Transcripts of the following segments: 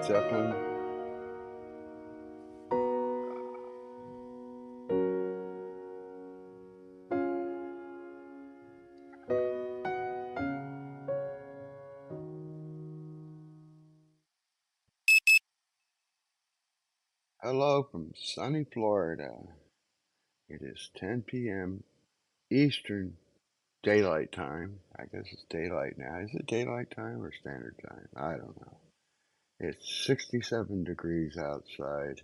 Zeppelin. Hello from sunny Florida. It is 10 p.m. Eastern Daylight Time. I guess it's daylight now. Is it daylight time or standard time? I don't know. It's 67 degrees outside,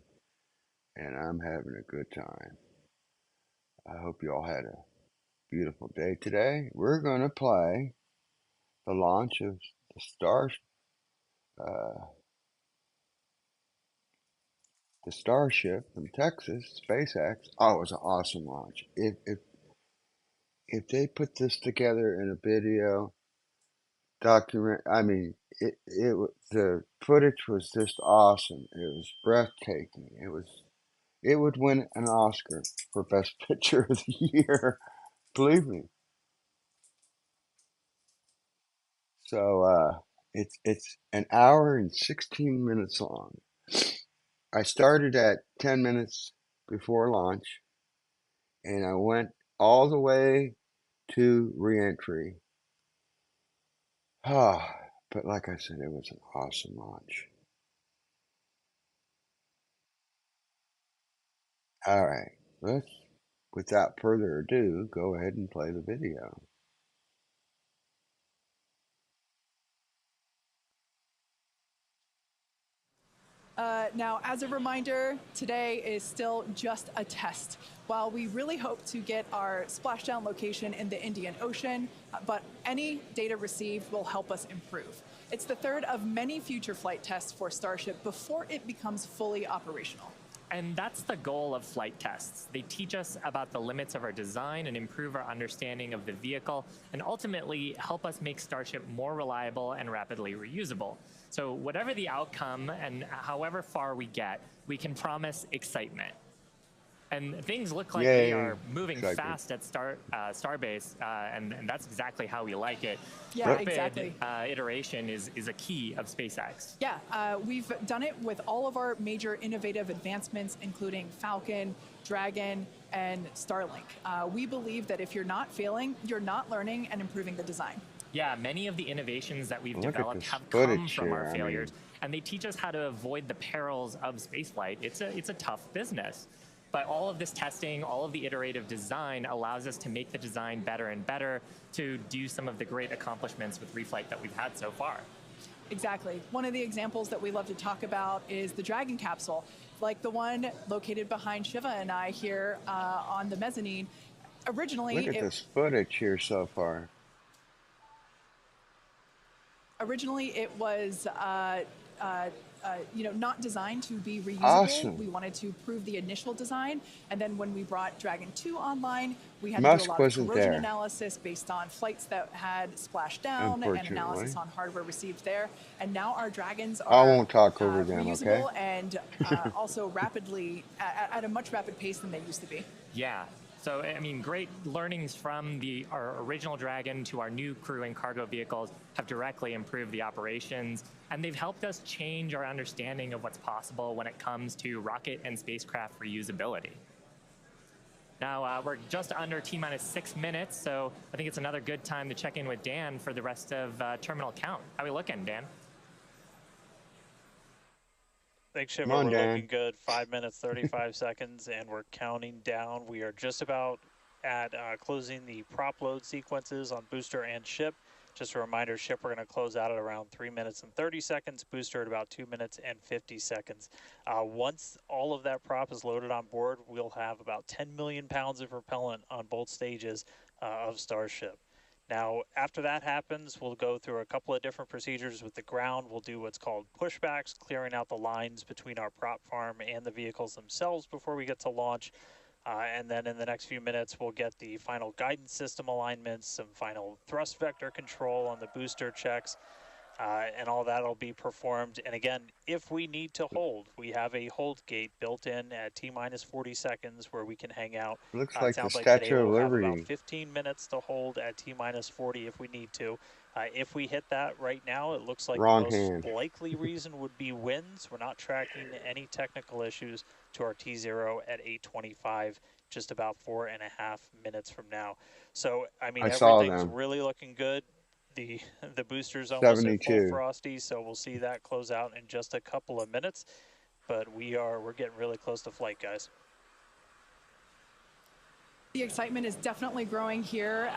and I'm having a good time. I hope you all had a beautiful day today. We're going to play the launch of uh, the StarShip from Texas, SpaceX. Oh, it was an awesome launch. If they put this together in a video document, I mean, the footage was just awesome. It was breathtaking. It would win an Oscar for Best Picture of the Year. Believe me. So it's an hour and 16 minutes long. I started at 10 minutes before launch, and I went all the way to reentry. Ah, but like I said, it was an awesome launch. All right, let's, without further ado, go ahead and play the video. Now, as a reminder, today is still just a test. While we really hope to get our splashdown location in the Indian Ocean, but any data received will help us improve. It's the third of many future flight tests for Starship before it becomes fully operational. And that's the goal of flight tests. They teach us about the limits of our design and improve our understanding of the vehicle, and ultimately help us make Starship more reliable and rapidly reusable. So whatever the outcome and however far we get, we can promise excitement. And things look like we are moving fast at Starbase, and that's exactly how we like it. Yeah, Rapid exactly. iteration is a key of SpaceX. Yeah, we've done it with all of our major innovative advancements, including Falcon, Dragon, and Starlink. We believe that if you're not failing, you're not learning and improving the design. Yeah, many of the innovations that we've Look at developed this have footage come from our here. failures, and they teach us how to avoid the perils of spaceflight. It's a tough business. But all of this testing, all of the iterative design allows us to make the design better and better to do some of the great accomplishments with reflight that we've had so far. Exactly. One of the examples that we love to talk about is the Dragon capsule, like the one located behind Shiva and I here on the mezzanine. Originally, Look at this footage here so far. Originally, it was not designed to be reusable. Awesome. We wanted to prove the initial design, and then when we brought Dragon 2 online, we had Musk to do a lot of wasn't corrosion there. analysis based on flights that had splashed down and analysis on hardware received there. And now our Dragons are I won't talk over them, reusable okay? and also rapidly at a much rapid pace than they used to be. Yeah. So, I mean, great learnings from our original Dragon to our new crew and cargo vehicles have directly improved the operations, and they've helped us change our understanding of what's possible when it comes to rocket and spacecraft reusability. Now, we're just under T-minus 6 minutes, so I think it's another good time to check in with Dan for the rest of terminal count. How are we looking, Dan? Thanks, Shiva. We're looking good. 5 minutes, 35 seconds, and we're counting down. We are just about at closing the prop load sequences on booster and ship. Just a reminder, ship we're going to close out at around 3 minutes and 30 seconds, booster at about 2 minutes and 50 seconds. Once all of that prop is loaded on board, we'll have about 10 million pounds of propellant on both stages of Starship. Now, after that happens, we'll go through a couple of different procedures with the ground. We'll do what's called pushbacks, clearing out the lines between our prop farm and the vehicles themselves before we get to launch. And then in the next few minutes, we'll get the final guidance system alignments, some final thrust vector control on the booster checks, and all that will be performed. And again, if we need to hold, we have a hold gate built in at T-minus 40 seconds where we can hang out. Looks like the sounds like Statue today of we'll have Liberty. about 15 minutes to hold at T-minus 40 if we need to. If we hit that right now, it looks like Wrong the most hand. likely reason would be winds. We're not tracking any technical issues to our T0 at 8:25, just about 4.5 minutes from now. So, I mean, I saw everything's them. really looking good. The booster's almost at full 72. frosty, so we'll see that close out in just a couple of minutes. But we're getting really close to flight, guys. The excitement is definitely growing here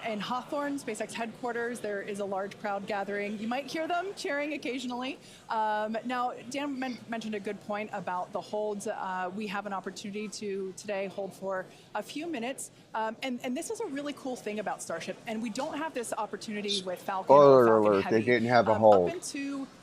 in Hawthorne, SpaceX headquarters. There is a large crowd gathering. You might hear them cheering occasionally. Now, Dan mentioned a good point about the holds. We have an opportunity to today hold for a few minutes. And this is a really cool thing about StarShip. And we don't have this opportunity with Falcon or Spoiler Falcon alert, Heavy. they didn't have a hold.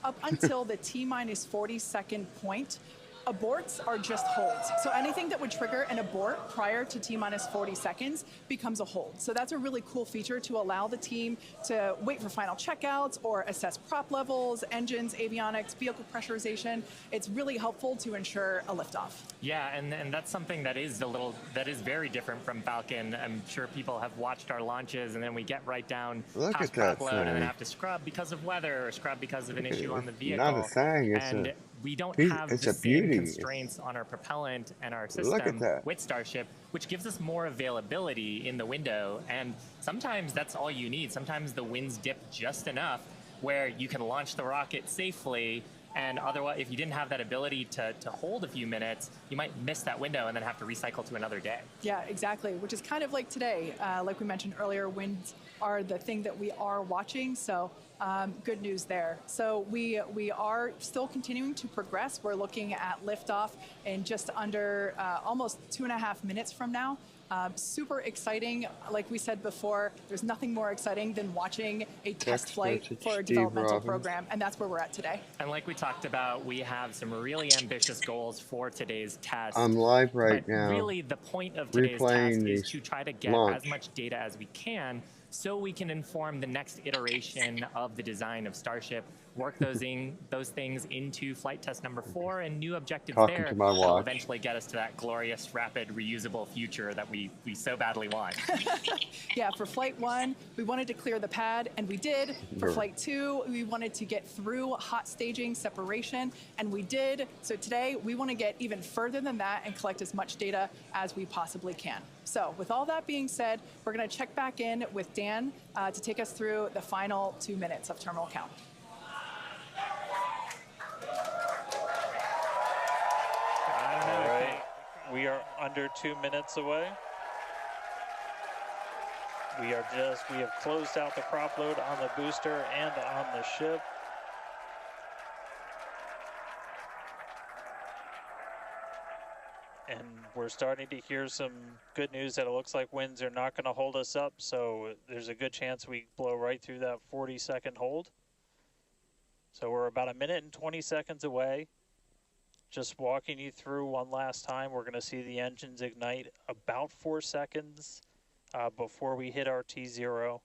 Up until the T-minus 40-second point, aborts are just holds. So anything that would trigger an abort prior to T-minus 40 seconds becomes a hold. So that's a really cool feature to allow the team to wait for final checkouts or assess prop levels, engines, avionics, vehicle pressurization. It's really helpful to ensure a liftoff. Yeah, and that's something that is very different from Falcon. I'm sure people have watched our launches, and then we get right down past prop load and then have to scrub because of weather or scrub because of an issue on the vehicle. Not a thing. And we don't have the same constraints on our propellant and our system with StarShip, which gives us more availability in the window. And sometimes that's all you need. Sometimes the winds dip just enough where you can launch the rocket safely. And otherwise, if you didn't have that ability to hold a few minutes, you might miss that window and then have to recycle to another day. Yeah, exactly, which is kind of like today. Like we mentioned earlier, winds are the thing that we are watching. So good news there. So we are still continuing to progress. We're looking at liftoff in just under almost 2.5 minutes from now. Super exciting. Like we said before, there's nothing more exciting than watching a test flight for a developmental program, and that's where we're at today. And like we talked about, we have some really ambitious goals for today's test. I'm live right now. Really, the point of today's test is to try to get as much data as we can so we can inform the next iteration of the design of StarShip, work those things into flight test number 4 and new objectives there that will eventually get us to that glorious, rapid, reusable future that we so badly want. Yeah, for flight 1, we wanted to clear the pad, and we did. For flight 2, we wanted to get through hot staging separation, and we did. So today, we want to get even further than that and collect as much data as we possibly can. So with all that being said, we're going to check back in with Dan to take us through the final 2 minutes of terminal count. All right, we are under 2 minutes away. We have closed out the prop load on the booster and on the ship. And we're starting to hear some good news that it looks like winds are not going to hold us up. So there's a good chance we blow right through that 40-second hold. So we're about 1 minute and 20 seconds away. Just walking you through one last time, we're going to see the engines ignite about 4 seconds before we hit our T0.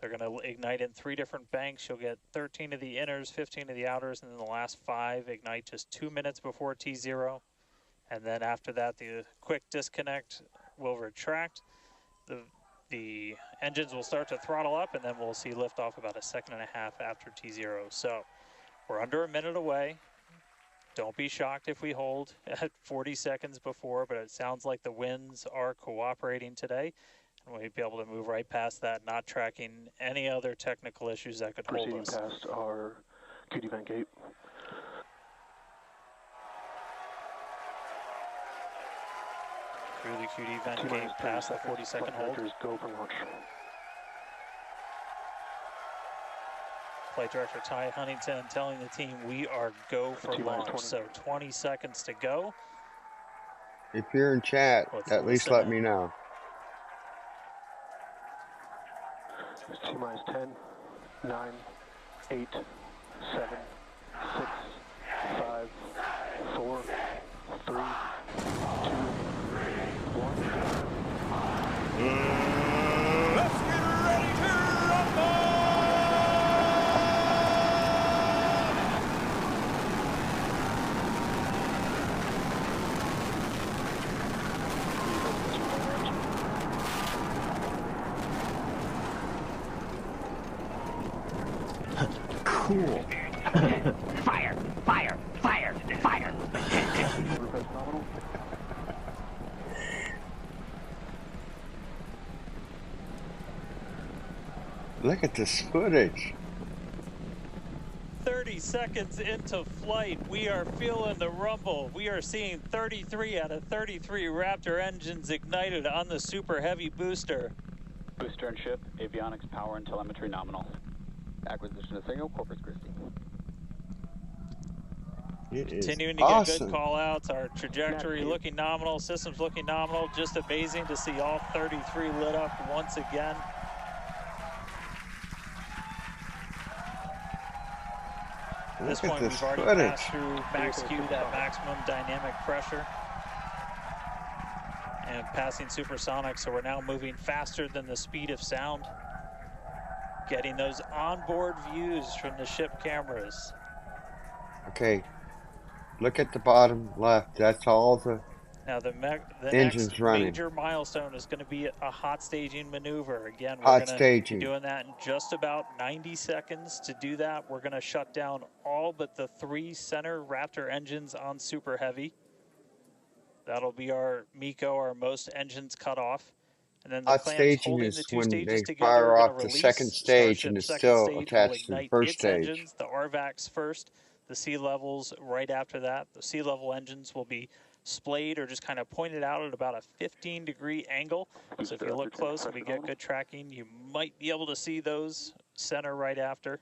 They're going to ignite in 3 different banks. You'll get 13 of the inners, 15 of the outers, and then the last 5 ignite just 2 minutes before T0. And then after that, the quick disconnect will retract. The engines will start to throttle up, and then we'll see liftoff about 1.5 seconds after T0. So we're under 1 minute away. Don't be shocked if we hold at 40 seconds before, but it sounds like the winds are cooperating today. And we'll be able to move right past that, not tracking any other technical issues that could hold us. Proceeding past our QD vent gate. Through the QD vent gate, past the 40-second hold. Go for launch. Flight Director Ty Huntington telling the team we are go for launch. So 20 seconds to go. If you're in chat, at least let me know. T-minus 10, 9, 8, 7, 6, 5, 4, 3, 2, 1. Let's get ready to rumble! cool. Fire, fire, fire, fire. Request nominal. Look at this footage. 30 seconds into flight, we are feeling the rumble. We are seeing 33 out of 33 Raptor engines ignited on the Super Heavy booster. Booster and ship, avionics, power, and telemetry nominal. Acquisition of signal, Corpus Christi. It is Continuing to awesome. get good call outs. Our trajectory looking nominal, systems looking nominal. Just amazing to see all 33 lit up once again. At this point, we've already passed through max Q, that maximum dynamic pressure, and passing supersonic, so we're now moving faster than the speed of sound. Getting those onboard views from the ship cameras. Okay, look at the bottom left. That's all the Now the engines next running. major milestone is going to be a hot staging maneuver. Again, we're Hot going to staging. be doing that in just about 90 seconds. To do that, we're going to shut down all but the 3 center Raptor engines on Super Heavy. That'll be our MECO, our most engines cut off. And then the Hot clamps staging holding is the 2 when stages they together fire are off going to the release. second stage Starship and it's second still stage will attached to the ignite first its stage. engines. The RVACs first. The sea levels right after that. The sea level engines will be splayed or just kind of pointed out at about a 15-degree angle. So if you look close and we get good tracking, you might be able to see those center right after.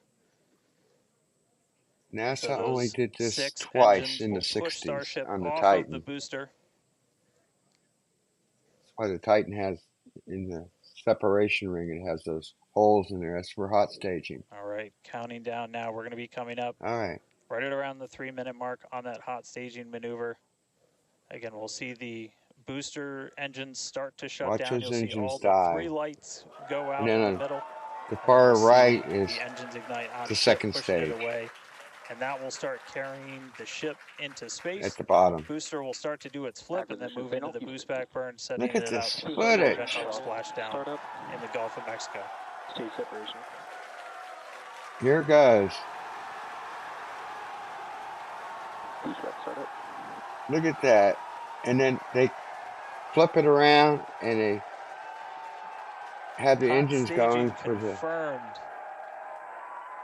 NASA So only those did this 6 twice engines in the will push 60s Starship on the off Titan. of the booster. That's why the Titan has, in the separation ring, it has those holes in there. That's for hot staging. All right, counting down now. We're going to be coming up All right. right at around the 3-minute mark on that hot staging maneuver. Again, we'll see the booster engines start to shut Watch down. those You'll see engines all die. the 3 lights go out And then in on the middle. the And then far you'll see right is the engines ignite on the ship, second pushing it stage away. And that will start carrying the ship into space. at the bottom. Booster will start to do its flip and then move into the boost back burn, setting Look at it up this for footage. eventual splashdown in the Gulf of Mexico. Stage separation. Here it goes. Boost back startup. Look at that. And then they flip it around and they have the Hot engines going staging for the... confirmed.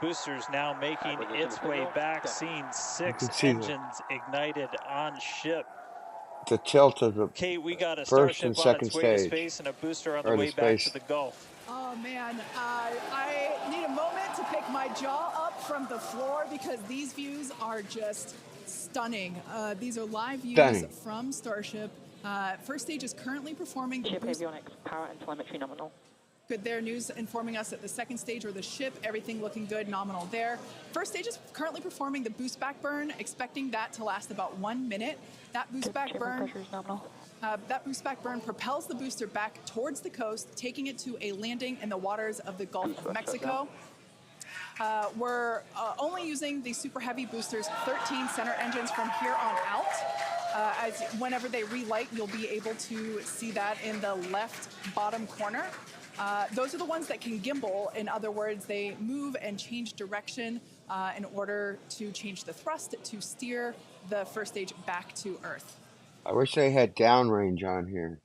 Boosters now making its way back, seeing 6 engines ignited on ship. The tilt of the Kate, we got a first and Starship on second its way to stage. space and a booster on the Or the way back space. to the Gulf. Oh man, I need a moment to pick my jaw up from the floor because these views are just stunning. These are live views from Starship. First stage is currently performing the Ship boost. avionics, power and telemetry nominal. Good there, news informing us that the second stage or the ship, everything looking good, nominal there. First stage is currently performing the boost back burn, expecting that to last about 1 minute. That boost back burn. Pressure is nominal. That boost back burn propels the booster back towards the coast, taking it to a landing in the waters of the Gulf of Mexico. We're only using the Super Heavy boosters 13 center engines from here on out. As whenever they relight, you'll be able to see that in the left bottom corner. Those are the ones that can gimbal. In other words, they move and change direction in order to change the thrust to steer the first stage back to Earth. I wish they had downrange on here.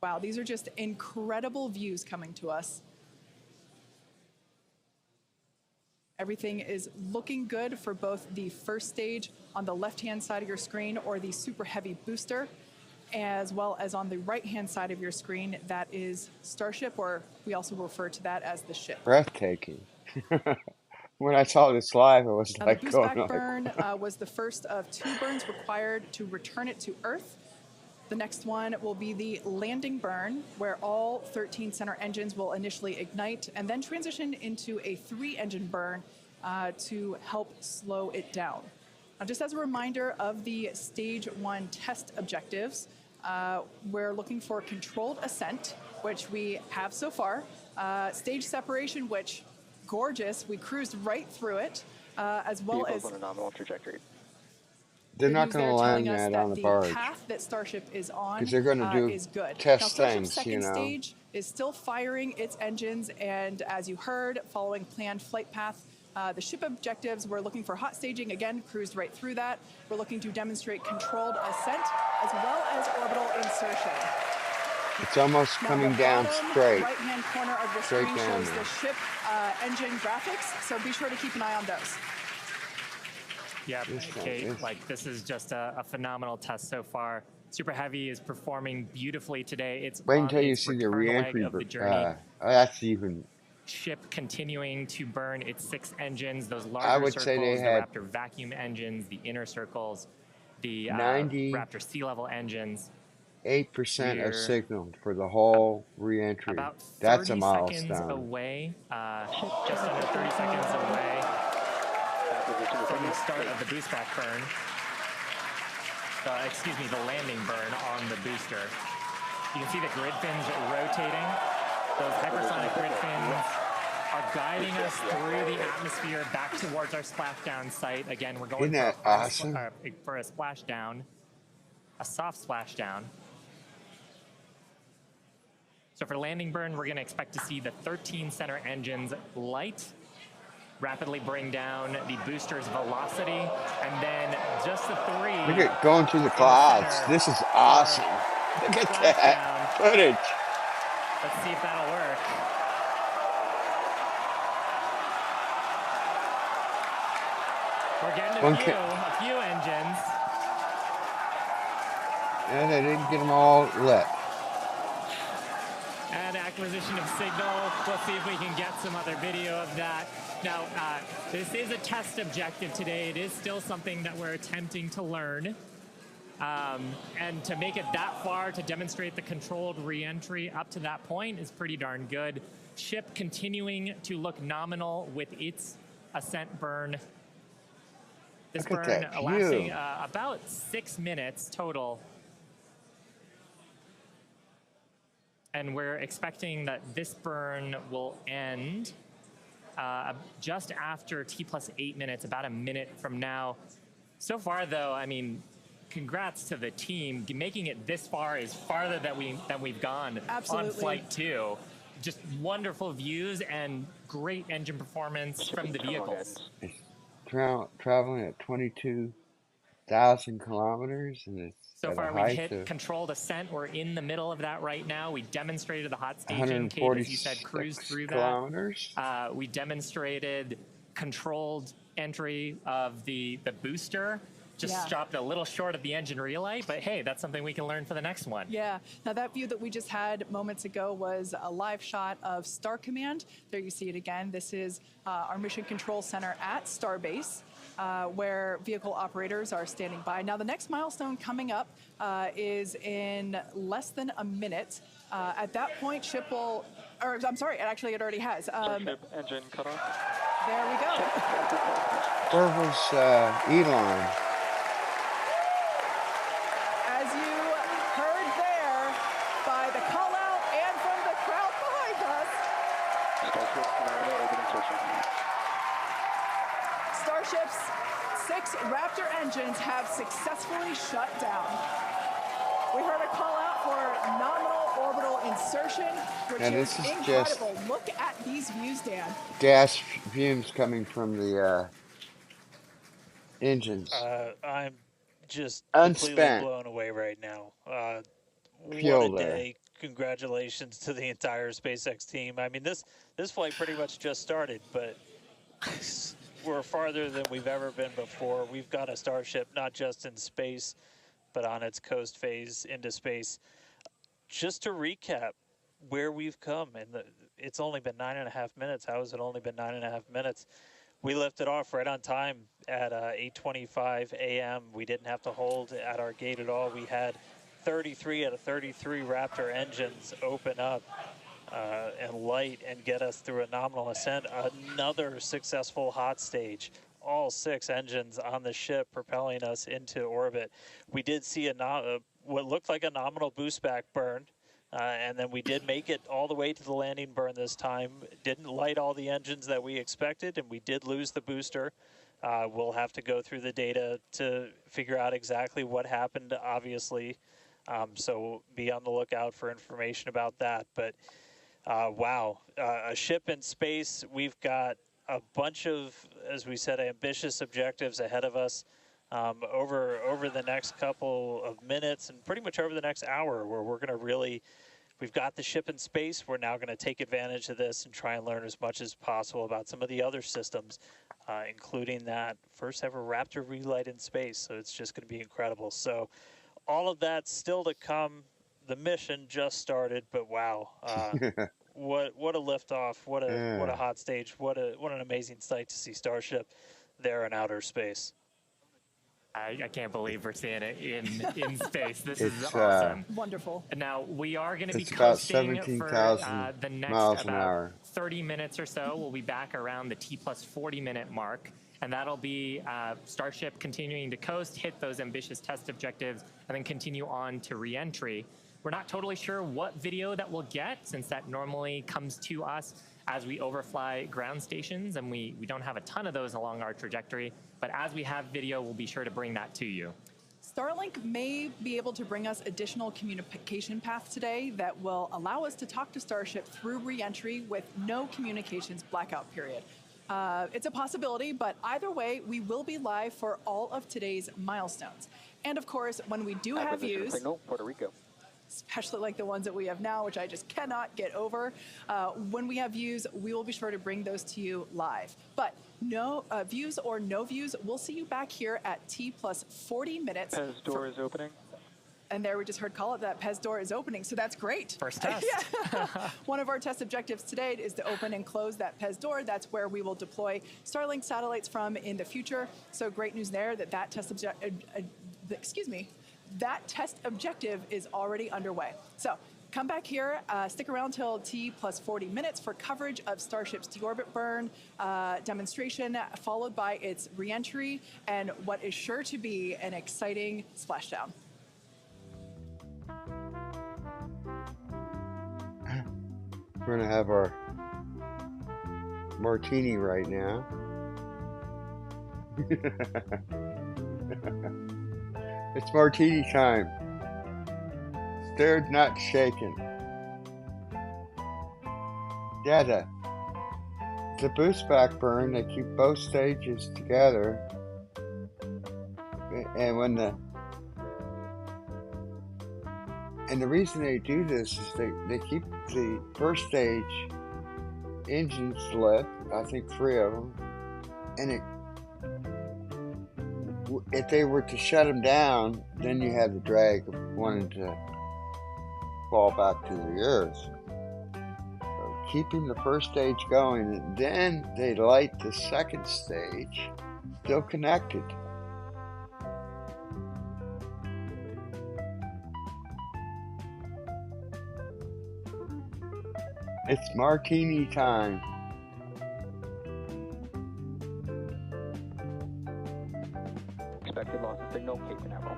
Wow, these are just incredible views coming to us. Everything is looking good for both the first stage on the left-hand side of your screen or the Super Heavy booster, as well as on the right-hand side of your screen, that is Starship, or we also refer to that as the ship. Breathtaking. When I saw this live, I was Now, like the boost going back like... burn was the first of 2 burns required to return it to Earth. The next one will be the landing burn, where all 13 center engines will initially ignite and then transition into a 3-engine burn to help slow it down. Now, just as a reminder of the Stage 1 test objectives, we're looking for controlled ascent, which we have so far. Stage separation, which, gorgeous, we cruised right through it, as well as... on a nominal trajectory. They're not going to land that on the barge. The path that Starship is on because they're going to do is good. test now, Starship's things, second you know. stage is still firing its engines, and as you heard, following planned flight path. The ship objectives, we're looking for hot staging, again, cruised right through that. We're looking to demonstrate controlled ascent as well as orbital insertion. It's almost coming down straight. Right-hand corner of the Straight screen down shows there. the ship engine graphics, so be sure to keep an eye on those. Yeah, Kate, like this is just a phenomenal test so far. Super Heavy is performing beautifully today. It's Wait on until you its see the return leg re-entry. of the journey. That's even. Ship continuing to burn its 6 engines, those I larger would say circles, they the had Raptor vacuum engines, the inner circles, the 98% Raptor sea level engines. of signal for the whole re-entry. About 30 That's a seconds milestone. away, just under 30 seconds away from the start of the boost back burn. Excuse me, the landing burn on the booster. You can see the grid fins rotating. Those hypersonic grid fins are guiding us through the atmosphere back towards our splashdown site. Again, we're going Isn't that awesome? For a splashdown, a soft splashdown. So for landing burn, we're going to expect to see the 13 center engines light, rapidly bring down the booster's velocity, and then just the 3. Look at going through the clouds. This is awesome. Look at that footage. Let's see if that'll work. We're getting a few engines. And they didn't get them all lit. And acquisition of signal. We'll see if we can get some other video of that. Now, this is a test objective today. It is still something that we're attempting to learn. And to make it that far, to demonstrate the controlled re-entry up to that point is pretty darn good. Ship continuing to look nominal with its ascent burn. This burn lasting about 6 minutes total. And we're expecting that this burn will end just after T+8 minutes, about a minute from now. So far, though, I mean, congrats to the team. Making it this far is farther than we've gone on Flight 2. Just wonderful views and great engine performance from the vehicles. It's traveling at 22,000 kilometers, and it's so far we've hit controlled ascent. We're in the middle of that right now. We demonstrated the hot staging. Kate, as you said, cruised through that. We demonstrated controlled entry of the booster. Just stopped a little short of the engine relay, but hey, that's something we can learn for the next one. Yeah. Now that view that we just had moments ago was a live shot of Star Command. There you see it again. This is our mission control center at Starbase, where vehicle operators are standing by. Now the next milestone coming up is in less than a minute. At that point, ship will, or I'm sorry, actually it already has. Ship engine cut off. There we go. Where was Elon? As you heard there, by the call out and from the crowd behind us, Starship's 6 Raptor engines have successfully shut down. We heard a call out for nominal orbital insertion, which is incredible. Look at these views, Dan. Gas fumes coming from the engines. I'm just unspent, completely blown away right now. What a day. Congratulations to the entire SpaceX team. I mean, this flight pretty much just started, but we're farther than we've ever been before. We've got a Starship not just in space, but on its coast phase into space. Just to recap where we've come, and it's only been 9.5 minutes. How has it only been 9.5 minutes? We lifted off right on time at 8:25 a.m. We didn't have to hold at our gate at all. We had 33 out of 33 Raptor engines open up and light and get us through a nominal ascent. Another successful hot stage. All 6 engines on the ship propelling us into orbit. We did see what looked like a nominal boost back burn. And then we did make it all the way to the landing burn this time. Didn't light all the engines that we expected, and we did lose the booster. We'll have to go through the data to figure out exactly what happened, obviously. So be on the lookout for information about that. But Wow, a ship in space. We've got a bunch of, as we said, ambitious objectives ahead of us over the next couple of minutes and pretty much over the next hour, where we're going to really, we've got the ship in space. We're now going to take advantage of this and try and learn as much as possible about some of the other systems, including that first ever Raptor relight in space. So it's just going to be incredible. So all of that still to come. The mission just started, but wow, what a liftoff! What a hot stage! What an amazing sight to see Starship there in outer space. I can't believe we're seeing it in space. This It's is awesome. Wonderful. Now, we are going to be it's about coasting for 17,000 the next miles an about hour. 30 minutes or so. We'll be back around the T plus 40 minute mark. And that'll be Starship continuing to coast, hit those ambitious test objectives, and then continue on to re-entry. We're not totally sure what video that we'll get, since that normally comes to us as we overfly ground stations, and we don't have a ton of those along our trajectory. But as we have video, we'll be sure to bring that to you. Starlink may be able to bring us additional communication paths today that will allow us to talk to Starship through re-entry with no communications blackout period. It's a possibility, but either way, we will be live for all of today's milestones. And of course, when we do have views, signal, Puerto Rico. especially like the ones that we have now, which I just cannot get over. When we have views, we will be sure to bring those to you live. But no views or no views, we'll see you back here at T plus 40 minutes. Pez door is opening. And there we just heard call it that Pez door is opening, so that's great. First test. Yeah. One of our test objectives today is to open and close that Pez door. That's where we will deploy Starlink satellites from in the future. So great news there that that test that test objective is already underway. So come back here, stick around till T plus 40 minutes for coverage of Starship's deorbit burn demonstration, followed by its reentry and what is sure to be an exciting splashdown. We're gonna have our martini right now. It's martini time. Stirred, not shaken. Yeah, the boost back burn, they keep both stages together. And when the reason they do this is they keep the first stage engines lit, I think 3 of them, and if they were to shut them down, then you have the drag of wanting to fall back to the earth. So keeping the first stage going, and then they light the second stage, still connected. It's martini time. Expected loss of signal, Cape Canaveral.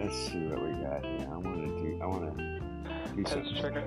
Let's see what we got here. I want to do Pez something. check it.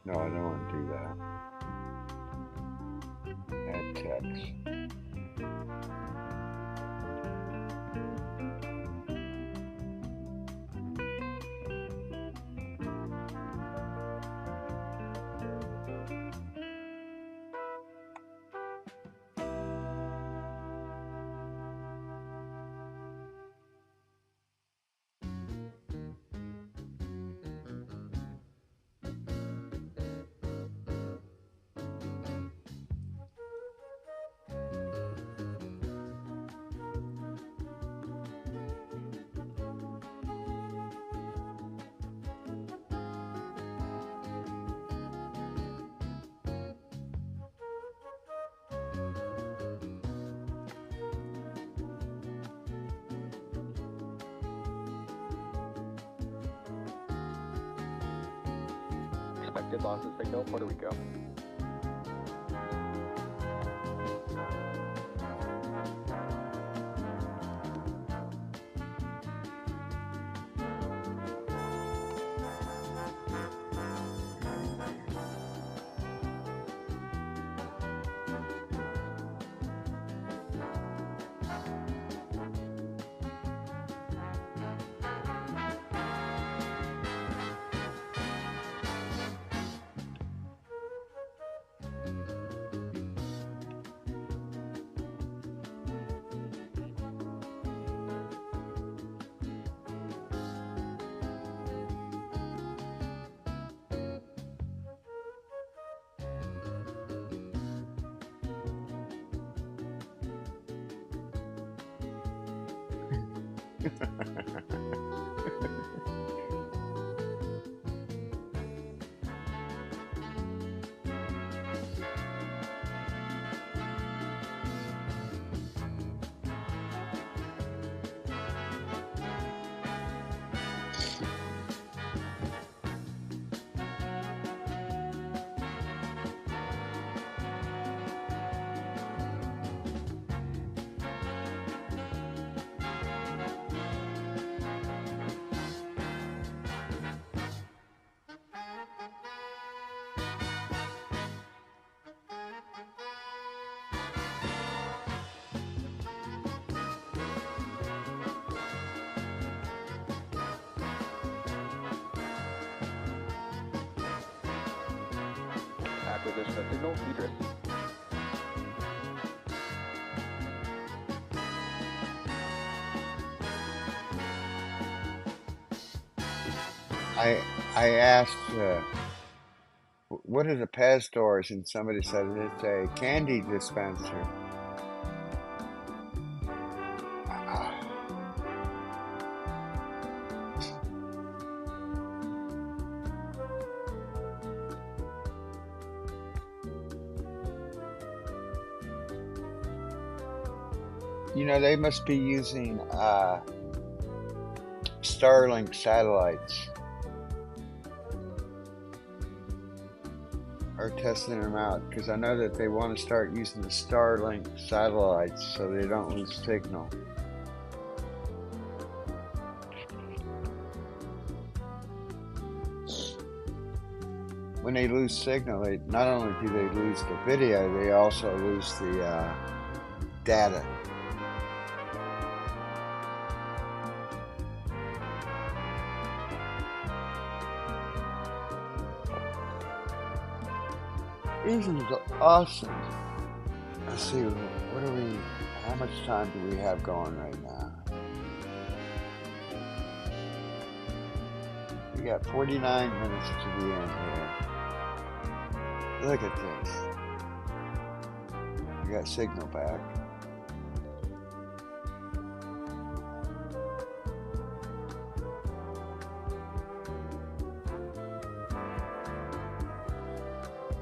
No, I don't want to do that. Add text. Get lost in signal, Puerto Rico. Acquisition of signal, Idris. I asked, what are the Pez stores? And somebody said it's a candy dispenser. You know, they must be using Starlink satellites. Or testing them out, because I know that they want to start using the Starlink satellites so they don't lose signal. When they lose signal, they not only do they lose the video, they also lose the data. This is awesome. Let's see, what are we, how much time do we have going right now? We got 49 minutes to the end here. Look at this. We got signal back.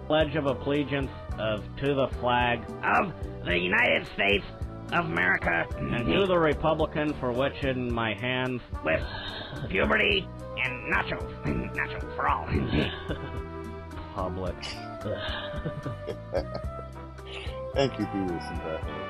Pledge of allegiance to the flag of the United States of America and to the Republican for which in my hands with puberty and nachos. Nachos for all. Public. Thank you, Beavis and Butthead.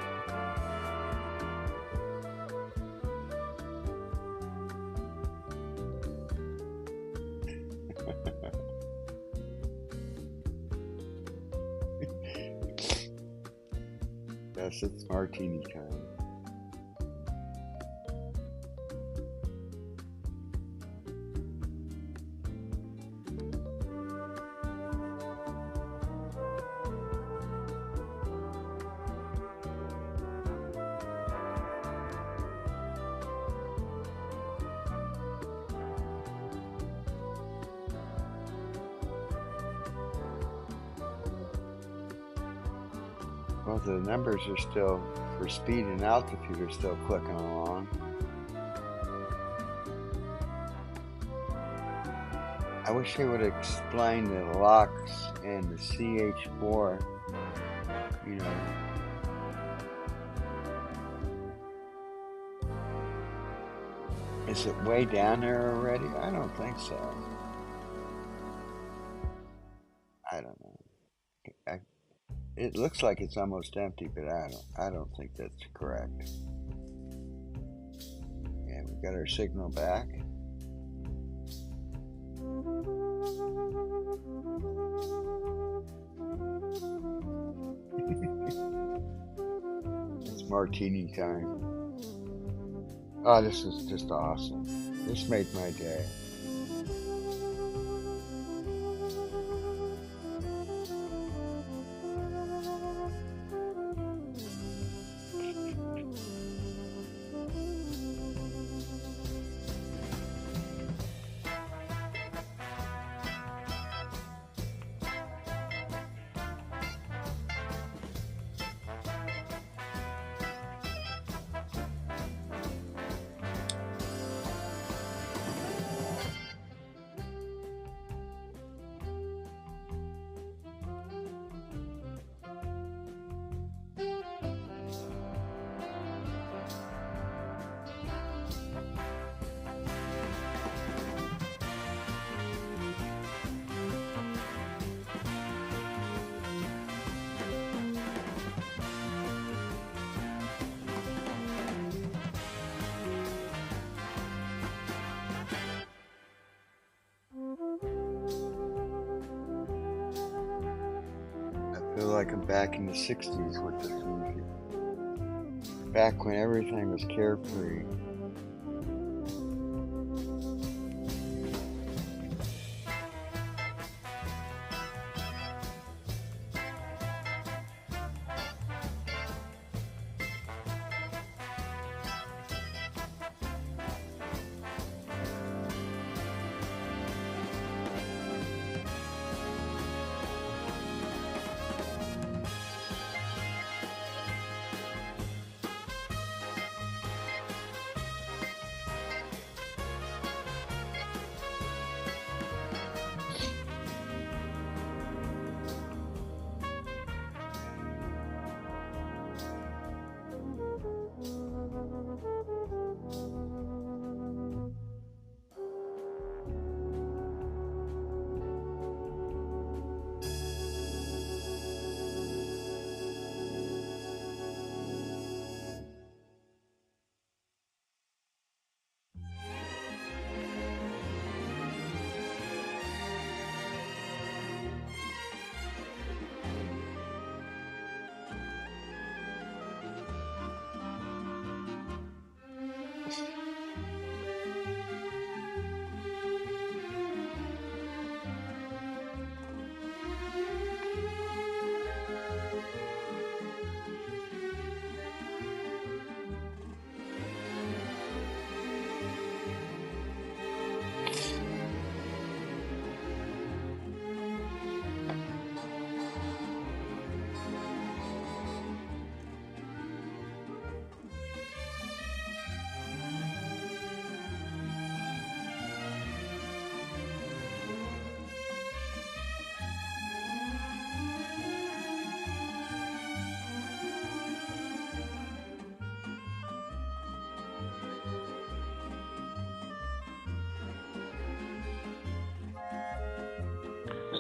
Yes, it's martini time. Well, the numbers are still, for speed and altitude, are still clicking along. I wish they would explain the locks and the CH4, you know. Is it way down there already? I don't think so. I don't know. It looks like it's almost empty, but I don't think that's correct. Yeah, we got our signal back. It's martini time. Oh, this is just awesome. This made my day. I feel like I'm back in the 60s with this music. Back when everything was carefree.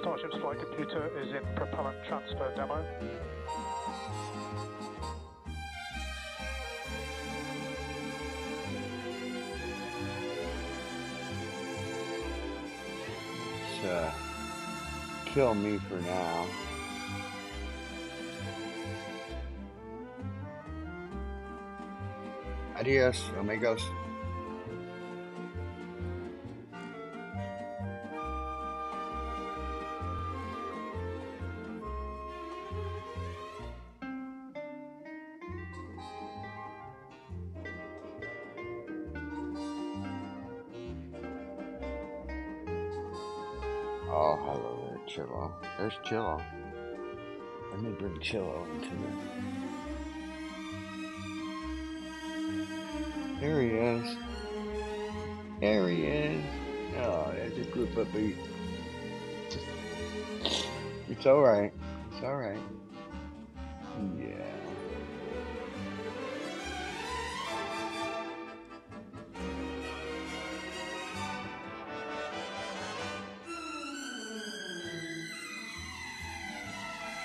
Starship's flight computer is in propellant transfer demo. Kill me for now. Adios, amigos. Oh, hello there, Chillo. There's Chillo. Let me bring Chillo into it. There he is. There he is. Oh, there's a group of beat. It's alright. It's alright. Yeah.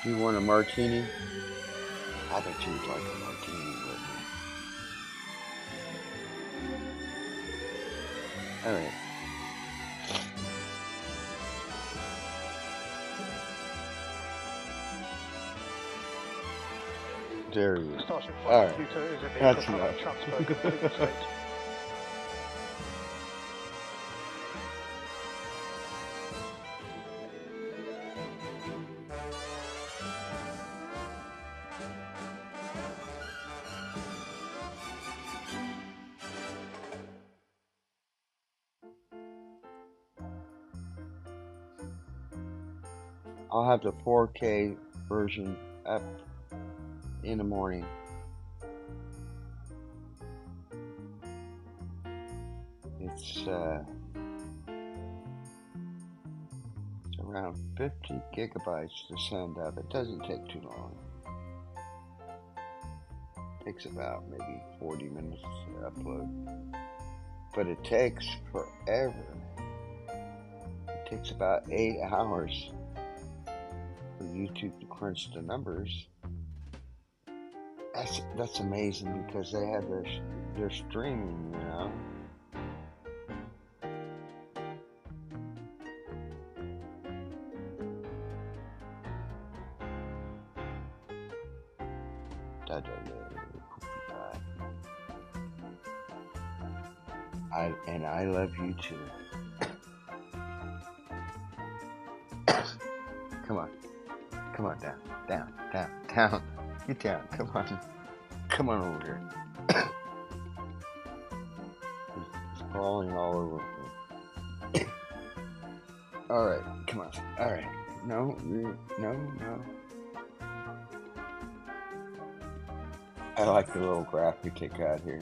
Do you want a martini? I bet you'd like a martini, wouldn't you? All right. There he is. StarShip All flight right. computer is in the That's propellant enough. transfer complete state. I'll have the 4K version up in the morning. It's around 50 gigabytes to send up. It doesn't take too long. It takes about maybe 40 minutes to upload. But it takes forever. It takes about 8 hours for YouTube to crunch the numbers. That's amazing because they have their streaming, you know. I love you too. Come on, down, get down, come on over here. He's crawling all over me. All right, come on. All right, no. I like the little graphic they got here.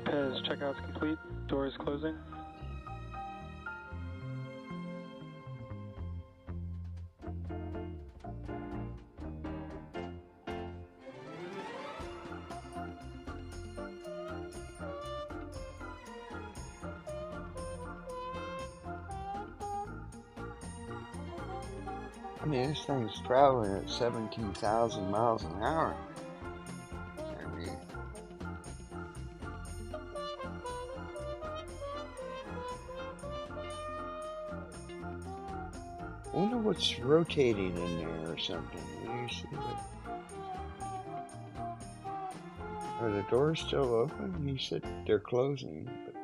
Pairs checkout's complete. Door is closing. I mean, this thing's traveling at 17,000 miles an hour. I mean, I wonder what's rotating in there or something. Do you see that? Are the doors still open? He said they're closing, but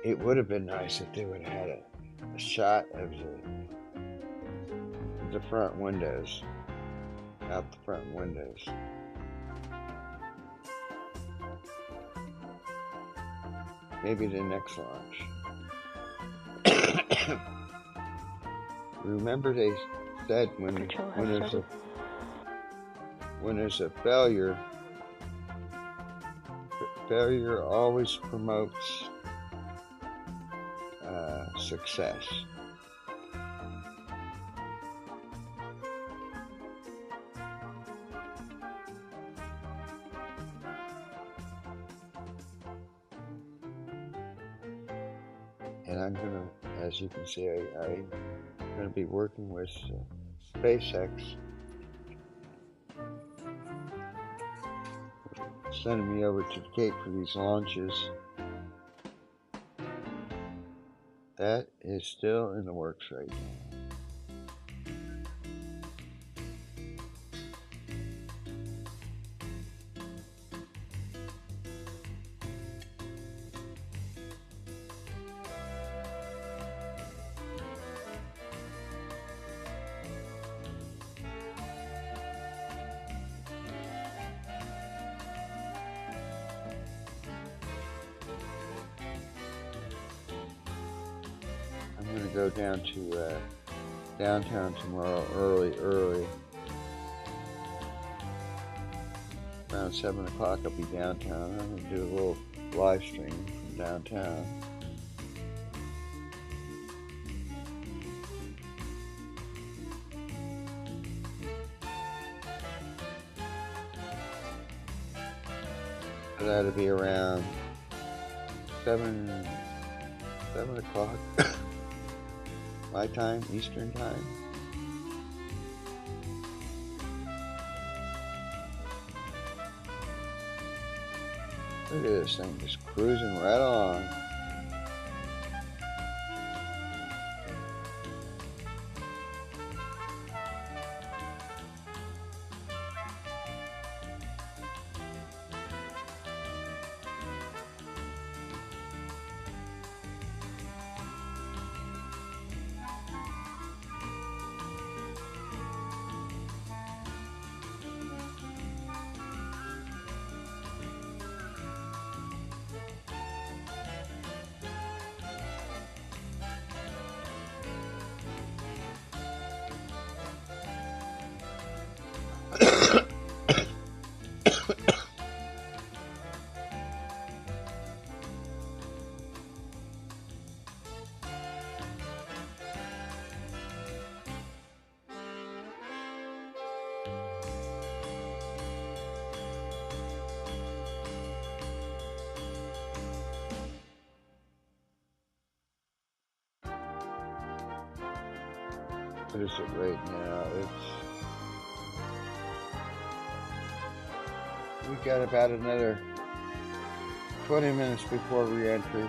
it would have been nice if they would have had a shot of the front windows, out the front windows. Maybe the next launch. Remember they said when there's a failure always promotes success. And I'm gonna, as you can see, I'm gonna be working with SpaceX, sending me over to the Cape for these launches. That is still in the works right now. going to go down to downtown tomorrow early. Around 7 o'clock I'll be downtown. I'm going to do a little live stream from downtown. So that'll be around 7 o'clock my time, Eastern time. Look at this thing just cruising right along. What is it right now? We got about another 20 minutes before re-entry.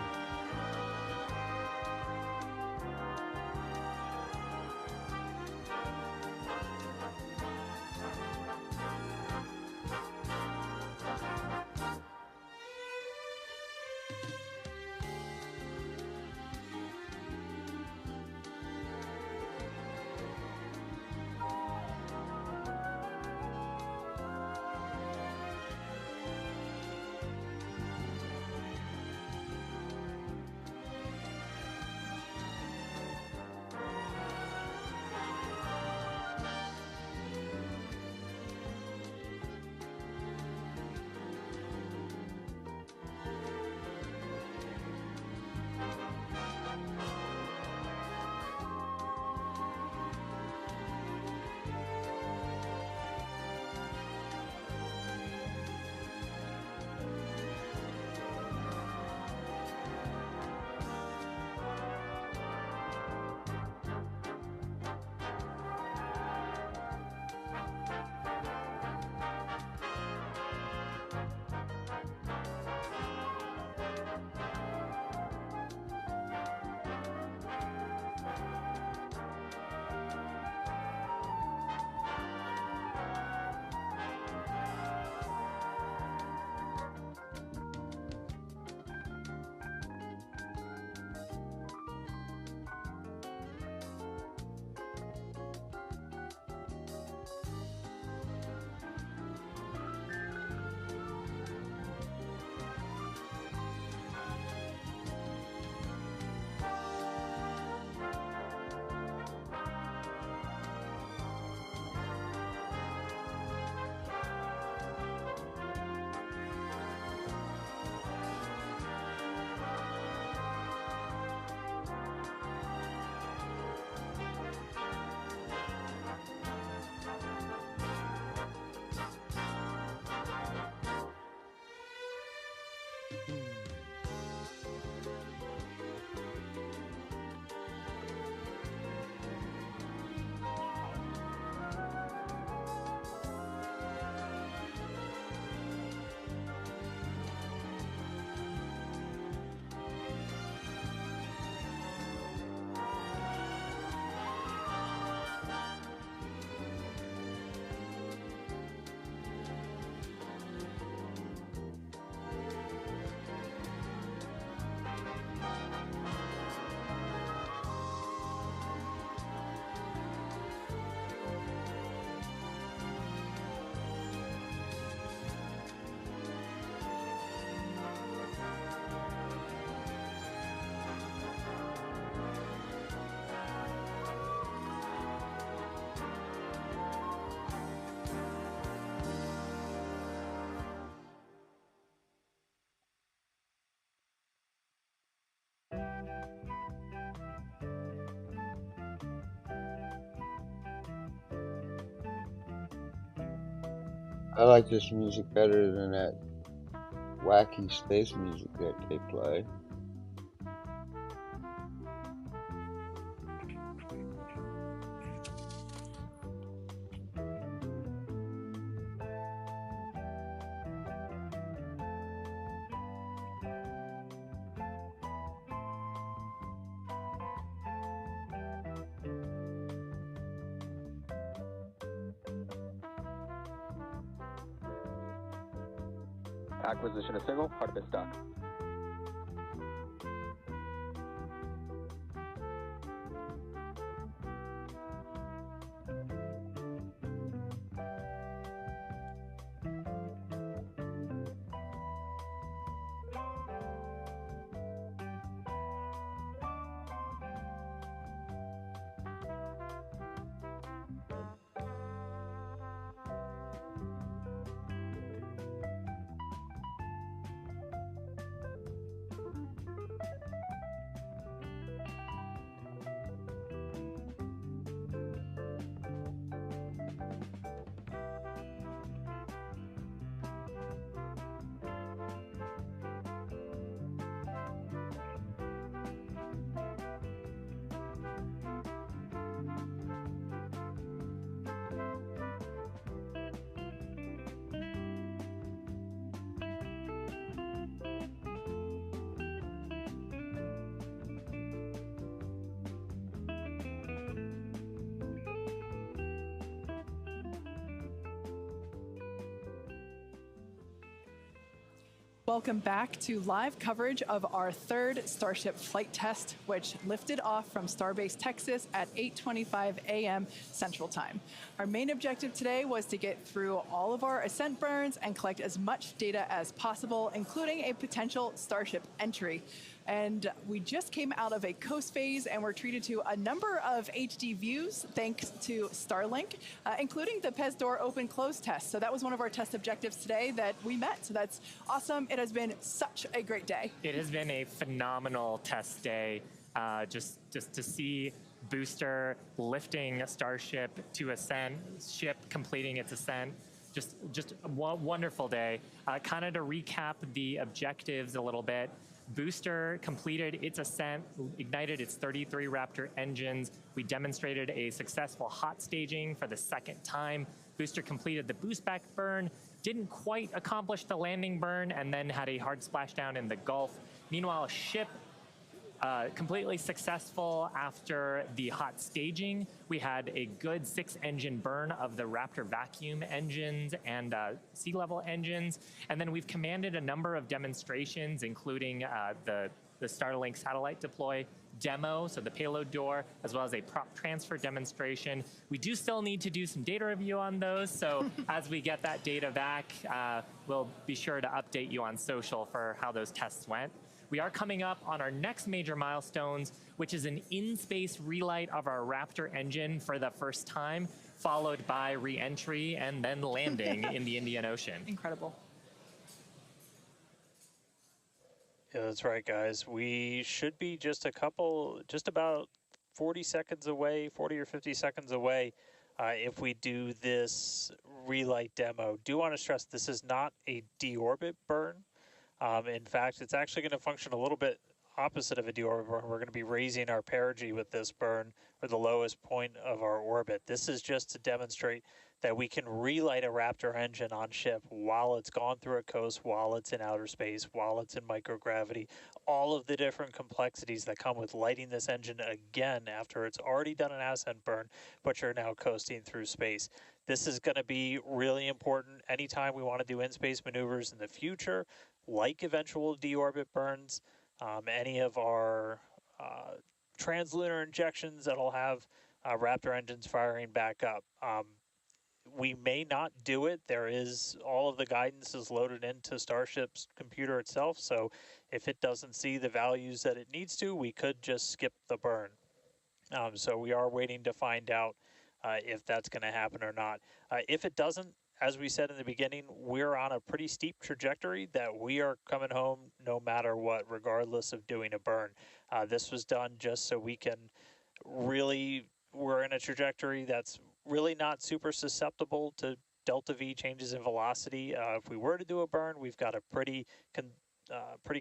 I like this music better than that wacky space music that they play. Acquisition of signal, Artemis dock. Welcome back to live coverage of our third Starship flight test, which lifted off from Starbase, Texas at 8:25 a.m. Central Time. Our main objective today was to get through all of our ascent burns and collect as much data as possible, including a potential Starship entry. And we just came out of a coast phase and were treated to a number of HD views thanks to Starlink, including the PEZ door open-close test. So that was one of our test objectives today that we met. So that's awesome. It has been such a great day. It has been a phenomenal test day. Just to see booster lifting a Starship to ascent, ship completing its ascent. Just a wonderful day. Kind of to recap the objectives a little bit. Booster completed its ascent, ignited its 33 Raptor engines. We demonstrated a successful hot staging for the second time. Booster completed the boost back burn, didn't quite accomplish the landing burn, and then had a hard splashdown in the Gulf. Meanwhile, ship completely successful after the hot staging. We had a good 6-engine burn of the Raptor vacuum engines and sea level engines. And then we've commanded a number of demonstrations, including the Starlink satellite deploy demo, so the payload door, as well as a prop transfer demonstration. We do still need to do some data review on those, so as we get that data back, we'll be sure to update you on social for how those tests went. We are coming up on our next major milestones, which is an in-space relight of our Raptor engine for the first time, followed by re-entry and then landing in the Indian Ocean. Incredible. Yeah, that's right, guys. We should be just about 40 seconds away, 40 or 50 seconds away if we do this relight demo. Do want to stress this is not a deorbit burn. In fact, it's actually going to function a little bit opposite of a deorbit burn. We're going to be raising our perigee with this burn for the lowest point of our orbit. This is just to demonstrate that we can relight a Raptor engine on ship while it's gone through a coast, while it's in outer space, while it's in microgravity, all of the different complexities that come with lighting this engine again after it's already done an ascent burn, but you're now coasting through space. This is going to be really important anytime we want to do in-space maneuvers in the future, like eventual deorbit burns, any of our translunar injections that'll have Raptor engines firing back up. We may not do it. There is, all of the guidance is loaded into Starship's computer itself, so if it doesn't see the values that it needs to, we could just skip the burn. So we are waiting to find out if that's going to happen or not. If it doesn't, as we said in the beginning, we're on a pretty steep trajectory that we are coming home no matter what, regardless of doing a burn. This was done just so we can really, we're in a trajectory that's really not super susceptible to delta V changes in velocity. If we were to do a burn, we've got a pretty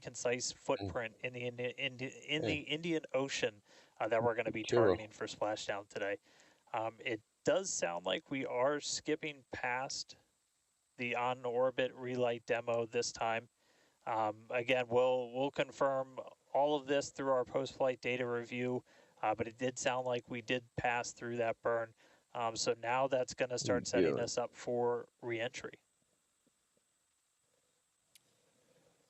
concise footprint in the Indian Ocean that we're going to be targeting for splashdown today. It does sound like we are skipping past the on-orbit relight demo this time. Again, we'll confirm all of this through our post-flight data review, but it did sound like we did pass through that burn. So now that's going to start setting us up for re-entry.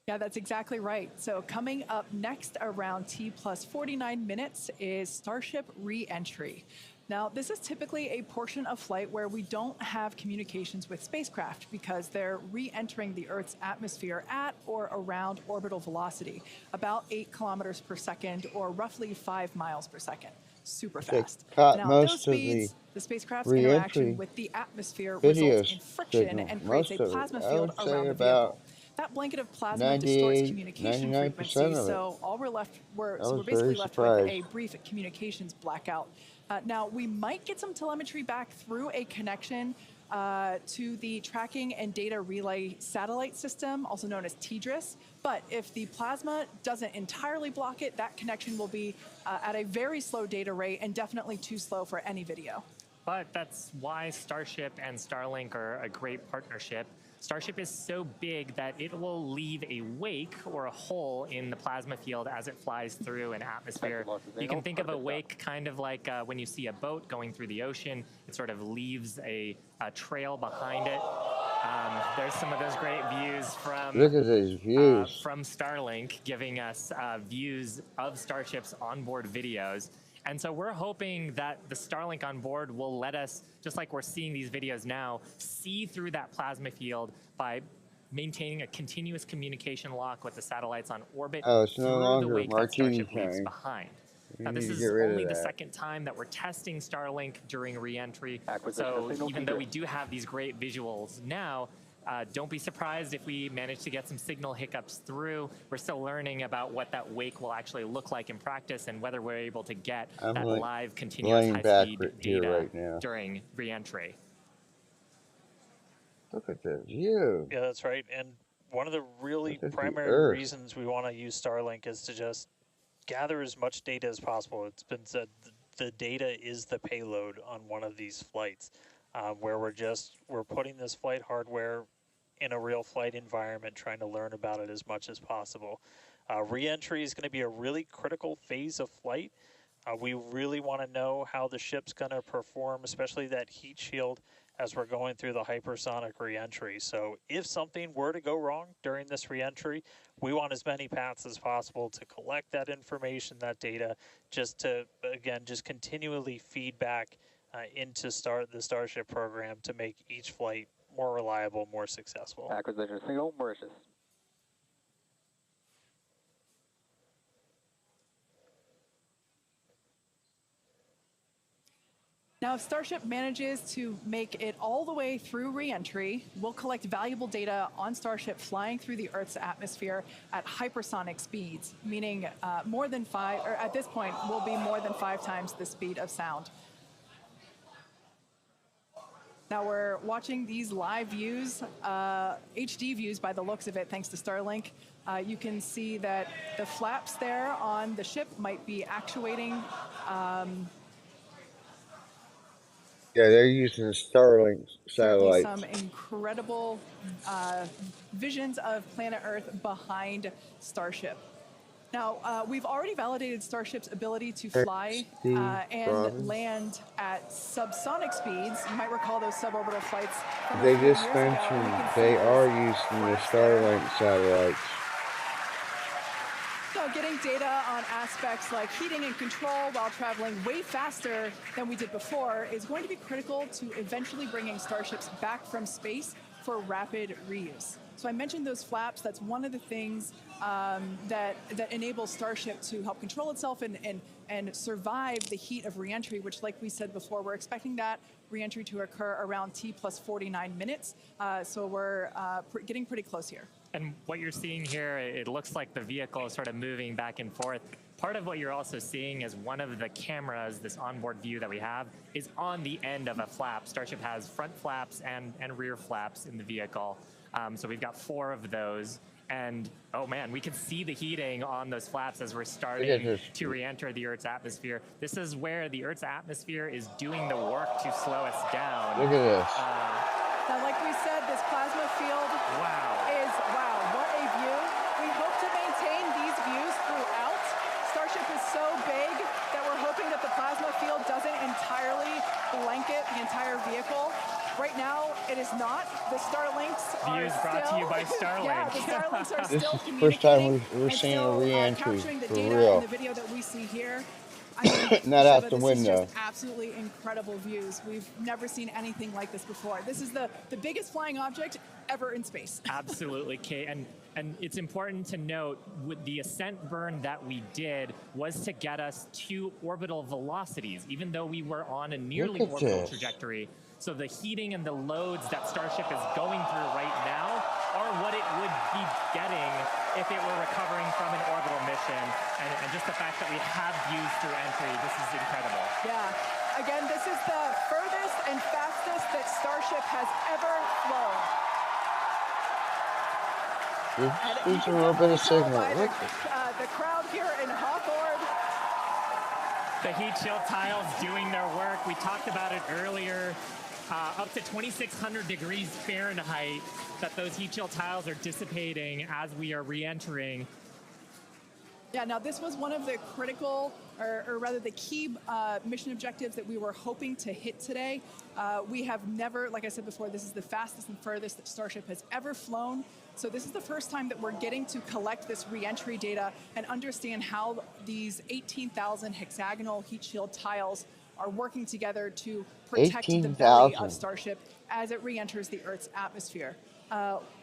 Yeah, that's exactly right. So coming up next around T plus 49 minutes is Starship re-entry. Now, this is typically a portion of flight where we don't have communications with spacecraft because they're re-entering the Earth's atmosphere at or around orbital velocity, about 8 kilometers per second or roughly 5 miles per second. Super fast. Now, at those speeds, the spacecraft's interaction with the atmosphere results in friction and creates a plasma field around the vehicle. That blanket of plasma distorts communication frequencies, so we're basically left with a brief communications blackout. Now, we might get some telemetry back through a connection to the Tracking and Data Relay Satellite System, also known as TDRS. But if the plasma doesn't entirely block it, that connection will be at a very slow data rate and definitely too slow for any video. But that's why Starship and Starlink are a great partnership. Starship is so big that it will leave a wake or a hole in the plasma field as it flies through an atmosphere. You can think of a wake kind of like when you see a boat going through the ocean. It sort of leaves a trail behind it. There's some of those great views from Look at these views from Starlink, giving us views of Starship's onboard videos. And so we're hoping that the Starlink on board will let us, just like we're seeing these videos now, see through that plasma field by maintaining a continuous communication lock with the satellites on orbit through the wake that Starship leaves behind. Now, this is only the second time that we're testing Starlink during re-entry. So even though we do have these great visuals now, don't be surprised if we manage to get some signal hiccups through. We're still learning about what that wake will actually look like in practice and whether we're able to get that live continuous high-speed data during re-entry. Look at the view. Yeah, that's right. And one of the really primary reasons we want to use Starlink is to just gather as much data as possible. It's been said the data is the payload on one of these flights, where we're putting this flight hardware in a real flight environment, trying to learn about it as much as possible. Re-entry is going to be a really critical phase of flight. We really want to know how the ship's going to perform, especially that heat shield, as we're going through the hypersonic re-entry. So if something were to go wrong during this re-entry, we want as many paths as possible to collect that information, that data, just to, again, just continually feed back into the Starship program to make each flight more reliable, more successful. Acquisition signal, Mauritius. Now, if Starship manages to make it all the way through re-entry, we'll collect valuable data on Starship flying through the Earth's atmosphere at hypersonic speeds, meaning more than 5, or at this point, will be more than 5 times the speed of sound. Now we're watching these live views, HD views by the looks of it, thanks to Starlink. You can see that the flaps there on the ship might be actuating. Yeah, they're using Starlink satellites. Some incredible visions of planet Earth behind Starship. Now, we've already validated Starship's ability to fly and land at subsonic speeds. You might recall those suborbital flights. They just mentioned they are using the Starlink satellites. So getting data on aspects like heating and control while traveling way faster than we did before is going to be critical to eventually bringing Starships back from space for rapid reuse. So I mentioned those flaps. That's one of the things that enables Starship to help control itself and survive the heat of reentry, which, like we said before, we're expecting that reentry to occur around T plus 49 minutes. So we're getting pretty close here. And what you're seeing here, it looks like the vehicle is sort of moving back and forth. Part of what you're also seeing is one of the cameras, this onboard view that we have, is on the end of a flap. Starship has front flaps and rear flaps in the vehicle. So we've got 4 of those. And, oh man, we can see the heating on those flaps as we're starting to re-enter the Earth's atmosphere. This is where the Earth's atmosphere is doing the work to slow us down. Look at this. Now, like we said, this plasma field is, wow, what a view. We hope to maintain these views throughout. Starship is so big that we're hoping that the plasma field doesn't entirely blanket the entire vehicle. Right now, it is not. The Starlinks are Views brought to you by Starlink. Yeah, the Starlinks are still communicating. First time we're seeing a re-entry capturing the for data real. in the video that we see here. I mean, Not out the this window. is just absolutely incredible views. We've never seen anything like this before. This is the biggest flying object ever in space. Absolutely, Kate. And it's important to note, with the ascent burn that we did was to get us to orbital velocities, even though we were on a nearly orbital trajectory. So the heating and the loads that Starship is going through right now are what it would be getting if it were recovering from an orbital mission. And just the fact that we have views through entry, this is incredible. Yeah. Again, this is the furthest and fastest that Starship has ever flown. There's a little bit of signal. Look. The crowd here in Hawthorne. The heat shield tiles doing their work. We talked about it earlier. Up to 2,600 degrees Fahrenheit that those heat shield tiles are dissipating as we are re-entering. Yeah, now this was one of the critical, or rather the key mission objectives that we were hoping to hit today. We have never, like I said before, this is the fastest and furthest that Starship has ever flown. So this is the first time that we're getting to collect this re-entry data and understand how these 18,000 hexagonal heat shield tiles are working together to protect the belly of Starship as it re-enters the Earth's atmosphere.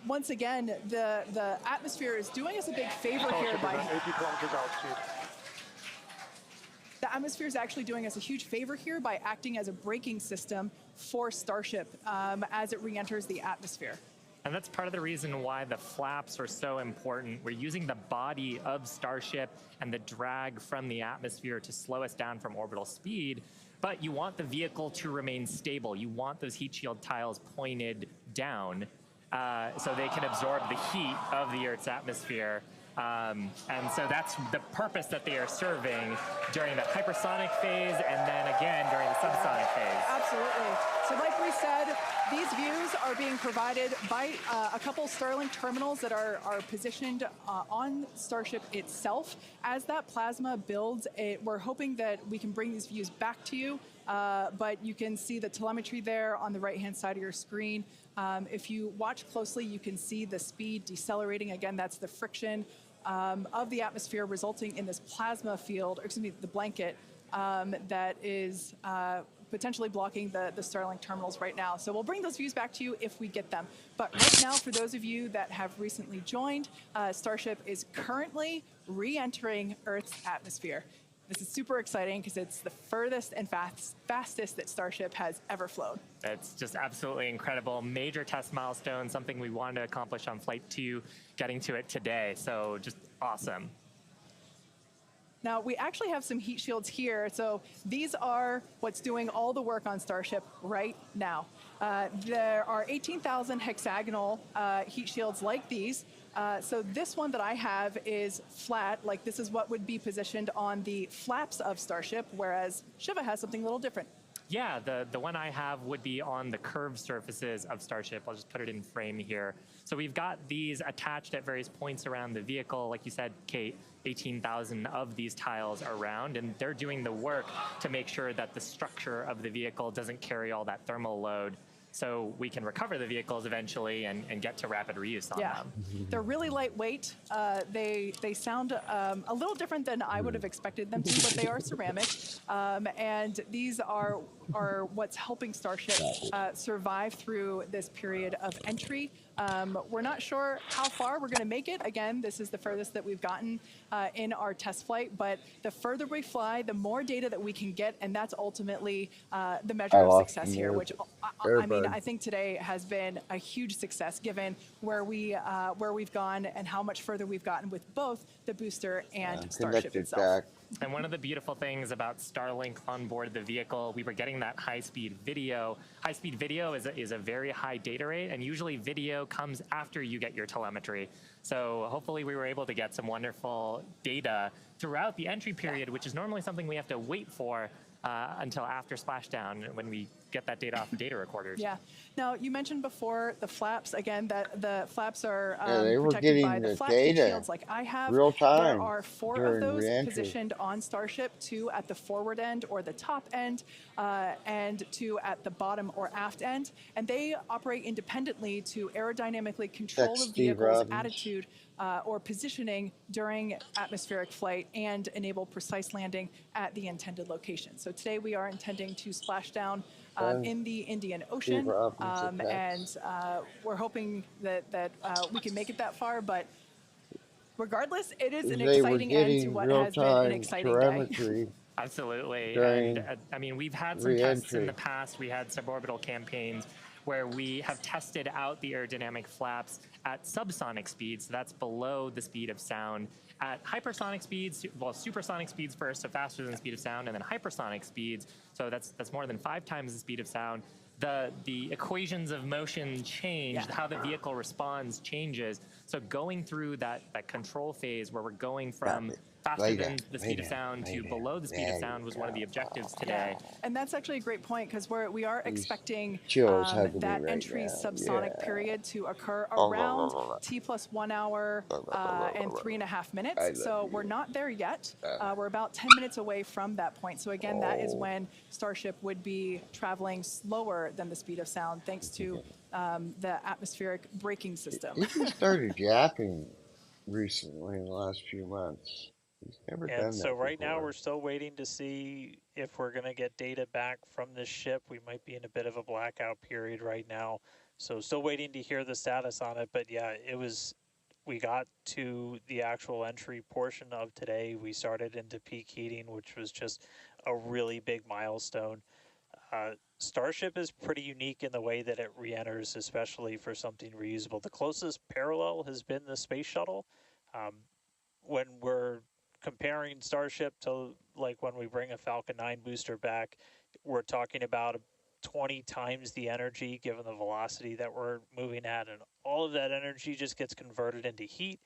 Once again, the atmosphere is doing us a big favor here by 80 kilometers altitude. The atmosphere is actually doing us a huge favor here by acting as a braking system for Starship as it re-enters the atmosphere. And that's part of the reason why the flaps are so important. We're using the body of Starship and the drag from the atmosphere to slow us down from orbital speed. But you want the vehicle to remain stable. You want those heat shield tiles pointed down so they can absorb the heat of the Earth's atmosphere. And so that's the purpose that they are serving during the hypersonic phase and then again during the subsonic phase. Absolutely. So like we said, these views are being provided by a couple Starlink terminals that are positioned on Starship itself. As that plasma builds, we're hoping that we can bring these views back to you, but you can see the telemetry there on the right-hand side of your screen. If you watch closely, you can see the speed decelerating. Again, that's the friction of the atmosphere resulting in this plasma field, or excuse me, the blanket that is potentially blocking the Starlink terminals right now. So we'll bring those views back to you if we get them. But right now, for those of you that have recently joined, Starship is currently re-entering Earth's atmosphere. This is super exciting because it's the furthest and fastest that Starship has ever flown. It's just absolutely incredible. Major test milestone, something we wanted to accomplish on Flight 2, getting to it today. So just awesome. Now, we actually have some heat shields here. So these are what's doing all the work on Starship right now. There are 18,000 hexagonal heat shields like these. So this one that I have is flat, like this is what would be positioned on the flaps of Starship, whereas Shiva has something a little different. Yeah, the one I have would be on the curved surfaces of Starship. I'll just put it in frame here. So we've got these attached at various points around the vehicle. Like you said, Kate, 18,000 of these tiles around, and they're doing the work to make sure that the structure of the vehicle doesn't carry all that thermal load, so we can recover the vehicles eventually and get to rapid reuse on them. They're really lightweight. They sound a little different than I would have expected them to, but they are ceramic. And these are what's helping Starship survive through this period of entry. We're not sure how far we're going to make it. Again, this is the furthest that we've gotten in our test flight, but the further we fly, the more data that we can get, and that's ultimately the measure of success here, which I mean, mean, I think today has been a huge success given where we've gone and how much further we've gotten with both the booster and Starship itself. Back. And one of the beautiful things about Starlink on board the vehicle, we were getting that high-speed video. High-speed video is a very high data rate, and usually video comes after you get your telemetry. So hopefully we were able to get some wonderful data throughout the entry period, which is normally something we have to wait for until after splashdown when we get that data off the data recorders. Yeah. Now, you mentioned before the flaps, again, that the flaps are protected by the flat shields like I have. Real time there are 4 of those positioned on Starship, 2 at the forward end or the top end, and 2 at the bottom or aft end. And they operate independently to aerodynamically control the vehicle's attitude or positioning during atmospheric flight and enable precise landing at the intended location. So today we are intending to splash down in the Indian Ocean, and we're hoping that we can make it that far, but regardless, it is an exciting end to what has been an exciting day. Absolutely. And I mean, we've had some tests in the past. We had suborbital campaigns where we have tested out the aerodynamic flaps at subsonic speeds. So that's below the speed of sound. At hypersonic speeds, well, supersonic speeds first, so faster than the speed of sound, and then hypersonic speeds, so that's more than 5 times the speed of sound. The equations of motion change, how the vehicle responds changes. So going through that control phase where we're going from faster than the speed of sound to below the speed of sound was one of the objectives today. And that's actually a great point because we are expecting that entry subsonic period to occur around T+1 hour and 3.5 minutes. So we're not there yet. We're about 10 minutes away from that point. So again, that is when Starship would be traveling slower than the speed of sound thanks to the atmospheric braking system. He just started yapping recently in the last few months. He's never done that so right before. now we're still waiting to see if we're going to get data back from this ship. We might be in a bit of a blackout period right now. So still waiting to hear the status on it. But yeah, we got to the actual entry portion of today. We started into peak heating, which was just a really big milestone. Starship is pretty unique in the way that it re-enters, especially for something reusable. The closest parallel has been the space shuttle. When we're comparing Starship to like when we bring a Falcon 9 booster back, we're talking about 20 times the energy given the velocity that we're moving at, and all of that energy just gets converted into heat,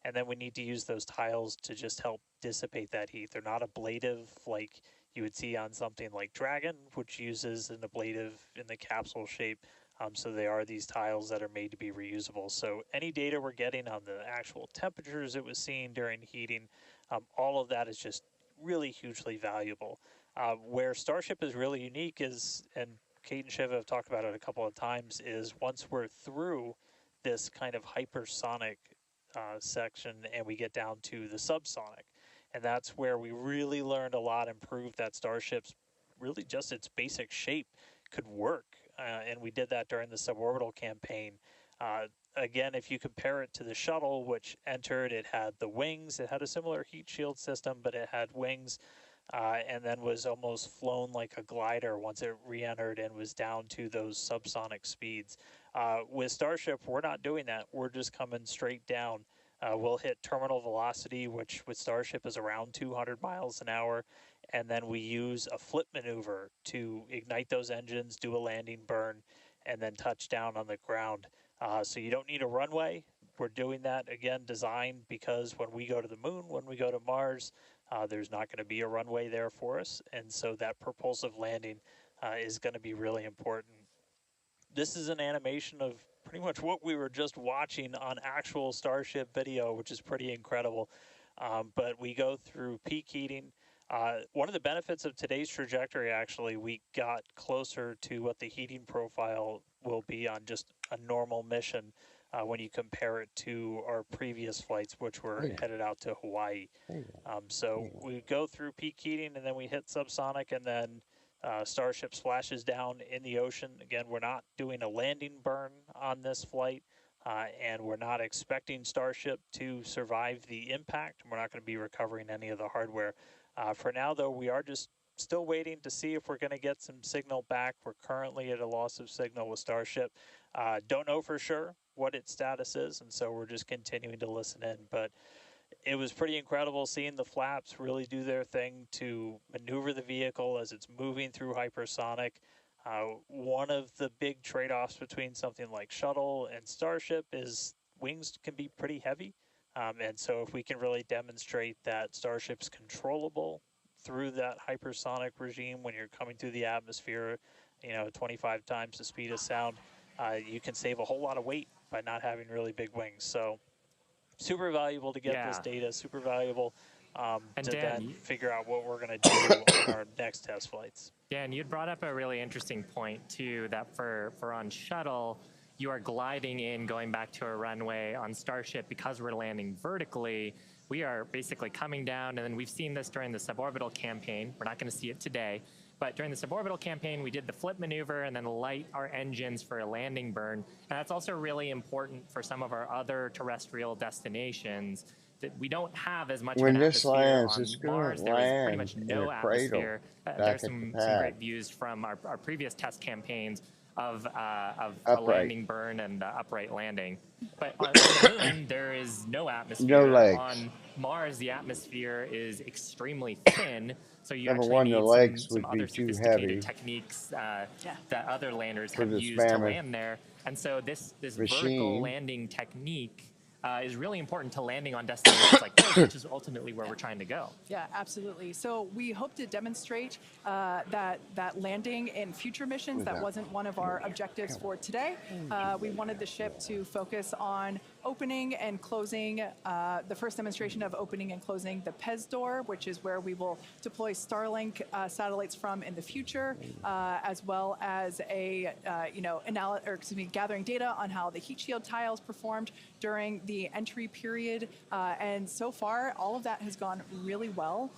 and then we need to use those tiles to just help dissipate that heat. They're not ablative like you would see on something like Dragon, which uses an ablative in the capsule shape. So they are these tiles that are made to be reusable. So any data we're getting on the actual temperatures it was seeing during heating, all of that is just really hugely valuable. Where Starship is really unique is, and Kate and Shiva have talked about it a couple of times, is once we're through this kind of hypersonic section and we get down to the subsonic. And that's where we really learned a lot and proved that Starship's really just its basic shape could work. And we did that during the suborbital campaign. Again, if you compare it to the shuttle, which entered, it had the wings. It had a similar heat shield system, but it had wings, and then was almost flown like a glider once it re-entered and was down to those subsonic speeds. With Starship, we're not doing that. We're just coming straight down. We'll hit terminal velocity, which with Starship is around 200 miles an hour, and then we use a flip maneuver to ignite those engines, do a landing burn, and then touch down on the ground. So you don't need a runway. We're doing that, again, designed because when we go to the moon, when we go to Mars, there's not going to be a runway there for us, and so that propulsive landing is going to be really important. This is an animation of pretty much what we were just watching on actual Starship video, which is pretty incredible. But we go through peak heating. One of the benefits of today's trajectory, actually, we got closer to what the heating profile will be on just a normal mission when you compare it to our previous flights, which were headed out to Hawaii. So we go through peak heating, and then we hit subsonic, and then Starship splashes down in the ocean. Again, we're not doing a landing burn on this flight, and we're not expecting Starship to survive the impact. We're not going to be recovering any of the hardware. For now, though, we are just still waiting to see if we're going to get some signal back. We're currently at a loss of signal with StarShip. Don't know for sure what its status is, and so we're just continuing to listen in. But it was pretty incredible seeing the flaps really do their thing to maneuver the vehicle as it's moving through hypersonic. One of the big trade-offs between something like shuttle and StarShip is wings can be pretty heavy. And so if we can really demonstrate that StarShip's controllable through that hypersonic regime when you're coming through the atmosphere, 25 times the speed of sound, you can save a whole lot of weight by not having really big wings. So super valuable to get this data, super valuable to then figure out what we're going to do on our next test flights. Dan, you'd brought up a really interesting point, too, that for on shuttle, you are gliding in, going back to a runway. On StarShip, because we're landing vertically, we are basically coming down, and then we've seen this during the suborbital campaign. We're not going to see it today, but during the suborbital campaign, we did the flip maneuver and then light our engines for a landing burn. And that's also really important for some of our other terrestrial destinations that we don't have as much of an atmosphere on Mars. There was pretty much no atmosphere. There's some great views from our previous test campaigns of a landing burn and upright landing. But on the Moon, there is no atmosphere. No legs. On Mars, the atmosphere is extremely thin, so you Number actually one, need the legs some would be other too sophisticated heavy techniques that other landers for have this used to mammoth land there. And so this vertical machine landing technique is really important to landing on destinations like those, which is ultimately where we're trying to go. Yeah, absolutely. So we hope to demonstrate that landing in future missions. That wasn't one of our objectives for today. We wanted the ship to focus on opening and closing, the first demonstration of opening and closing the PEZ door, which is where we will deploy Starlink satellites from in the future, as well as gathering data on how the heat shield tiles performed during the entry period. And so far, all of that has gone really well.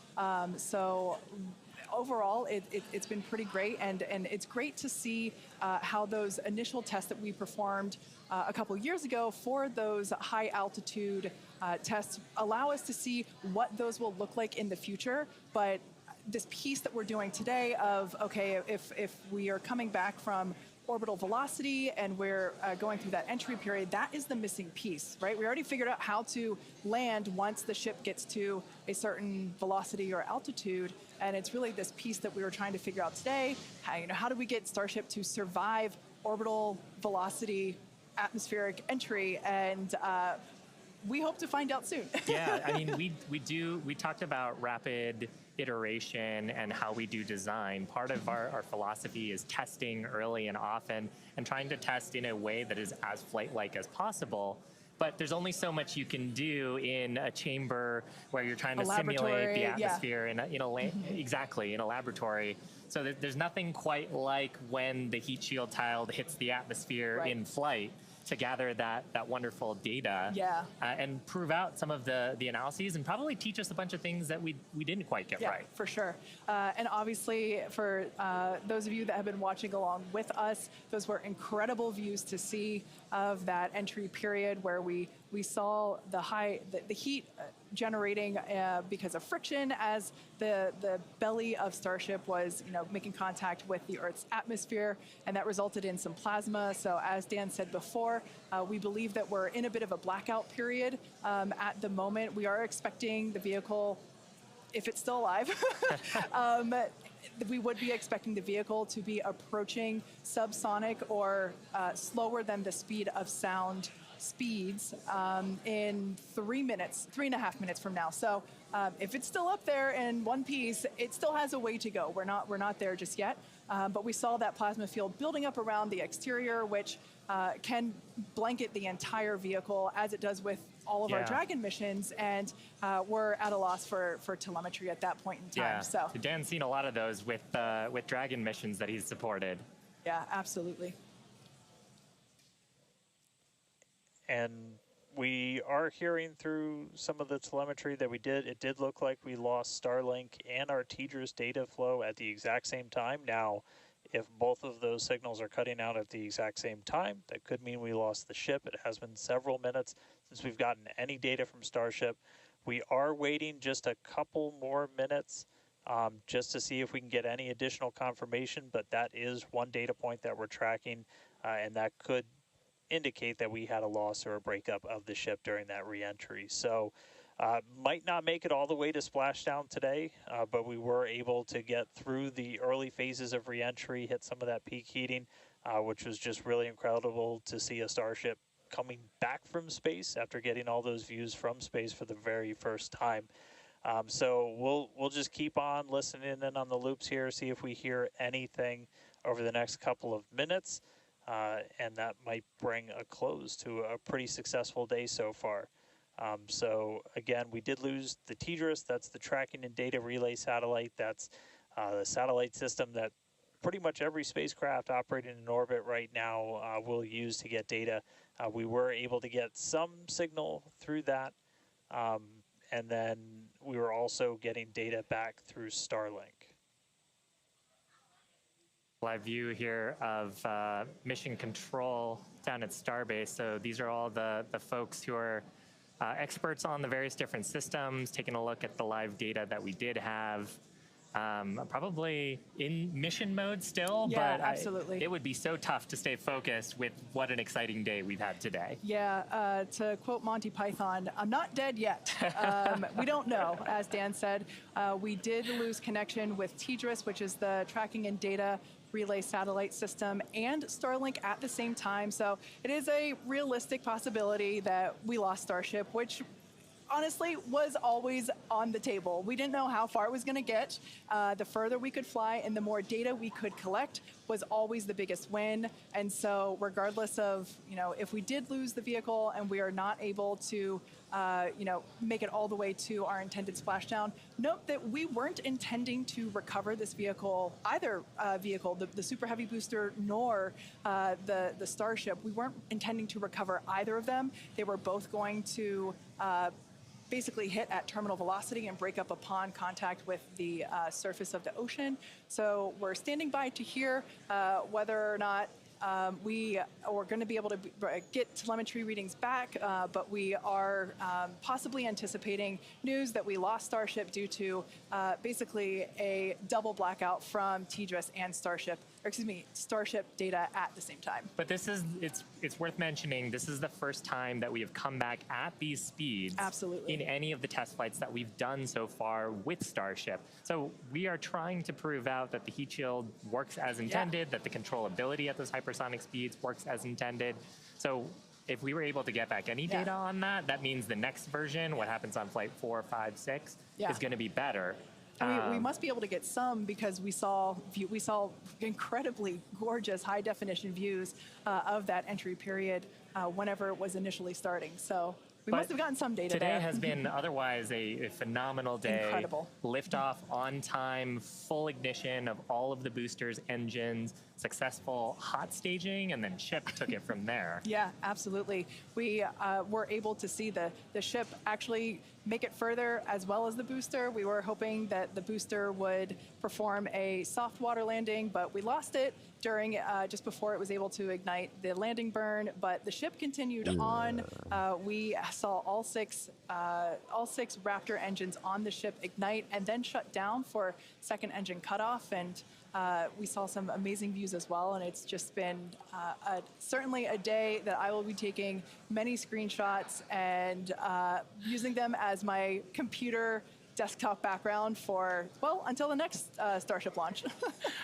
So overall, it's been pretty great, and it's great to see how those initial tests that we performed a couple years ago for those high altitude tests allow us to see what those will look like in the future. But this piece that we're doing today of, okay, if we are coming back from orbital velocity and we're going through that entry period, that is the missing piece, right? We already figured out how to land once the ship gets to a certain velocity or altitude, and it's really this piece that we were trying to figure out today. How do we get Starship to survive orbital velocity atmospheric entry? And we hope to find out soon. Yeah, I mean, we talked about rapid iteration and how we do design. Part of our philosophy is testing early and often and trying to test in a way that is as flight-like as possible. But there's only so much you can do in a chamber where you're trying to simulate the atmosphere in a laboratory. So there's nothing quite like when the heat shield tile hits the atmosphere in flight to gather that wonderful data and prove out some of the analyses and probably teach us a bunch of things that we didn't quite get right. For sure. And obviously, for those of you that have been watching along with us, those were incredible views to see of that entry period where we saw the heat generating because of friction as the belly of Starship was making contact with the Earth's atmosphere, and that resulted in some plasma. So as Dan said before, we believe that we're in a bit of a blackout period at the moment. We are expecting the vehicle, if it's still alive, we would be expecting the vehicle to be approaching subsonic or slower than the speed of sound speeds in 3.5 minutes from now. So if it's still up there in one piece, it still has a way to go. We're not there just yet. But we saw that plasma field building up around the exterior, which can blanket the entire vehicle as it does with all of our Dragon missions, and we're at a loss for telemetry at that point in time. Yeah. So Dan's seen a lot of those with Dragon missions that he's supported. Yeah, absolutely. And we are hearing through some of the telemetry that we did. It did look like we lost Starlink and our TDRS data flow at the exact same time. Now, if both of those signals are cutting out at the exact same time, that could mean we lost the ship. It has been several minutes since we've gotten any data from Starship. We are waiting just a couple more minutes just to see if we can get any additional confirmation, but that is one data point that we're tracking, and that could indicate that we had a loss or a breakup of the ship during that reentry. So might not make it all the way to splashdown today, but we were able to get through the early phases of reentry, hit some of that peak heating, which was just really incredible to see a Starship coming back from space after getting all those views from space for the very first time. So we'll just keep on listening in on the loops here, see if we hear anything over the next couple of minutes, and that might bring a close to a pretty successful day so far. So again, we did lose the TDRS. That's the tracking and data relay satellite. That's the satellite system that pretty much every spacecraft operating in orbit right now will use to get data. We were able to get some signal through that, and then we were also getting data back through Starlink. Live view here of mission control down at Starbase. So these are all the folks who are experts on the various different systems, taking a look at the live data that we did have. Probably in mission mode still, yeah, but absolutely. It would be so tough to stay focused with what an exciting day we've had today. Yeah, to quote Monty Python, I'm not dead yet. We don't know, as Dan said. We did lose connection with TDRS, which is the tracking and data relay satellite system, and Starlink at the same time. So it is a realistic possibility that we lost Starship, which honestly was always on the table. We didn't know how far it was going to get. The further we could fly and the more data we could collect was always the biggest win. And so regardless of, if we did lose the vehicle and we are not able to, make it all the way to our intended splashdown, note that we weren't intending to recover this vehicle, either vehicle, the Super Heavy booster nor the Starship. We weren't intending to recover either of them. They were both going to basically hit at terminal velocity and break up upon contact with the surface of the ocean. So we're standing by to hear whether or not we are going to be able to get telemetry readings back, but we are possibly anticipating news that we lost Starship due to basically a double blackout from TDRS and Starship data at the same time. But this is, it's worth mentioning, this is the first time that we have come back at these speeds absolutely in any of the test flights that we've done so far with Starship. So we are trying to prove out that the heat shield works as intended, that the controllability at those hypersonic speeds works as intended. So if we were able to get back any data on that, that means the next version, what happens on flight 4, 5, 6, is going to be better. We must be able to get some, because we saw incredibly gorgeous high definition views of that entry period whenever it was initially starting. So we must have gotten some data today there. has been otherwise a phenomenal day. Incredible. Liftoff on time, full ignition of all of the boosters, engines, successful hot staging, and then ship took it from there. Yeah, absolutely. We were able to see the ship actually make it further as well as the booster. We were hoping that the booster would perform a soft water landing, but we lost it during just before it was able to ignite the landing burn. But the ship continued on. We saw all six Raptor engines on the ship ignite and then shut down for second engine cutoff. And we saw some amazing views as well, and it's just been certainly a day that I will be taking many screenshots and using them as my computer desktop background for, well, until the next Starship launch.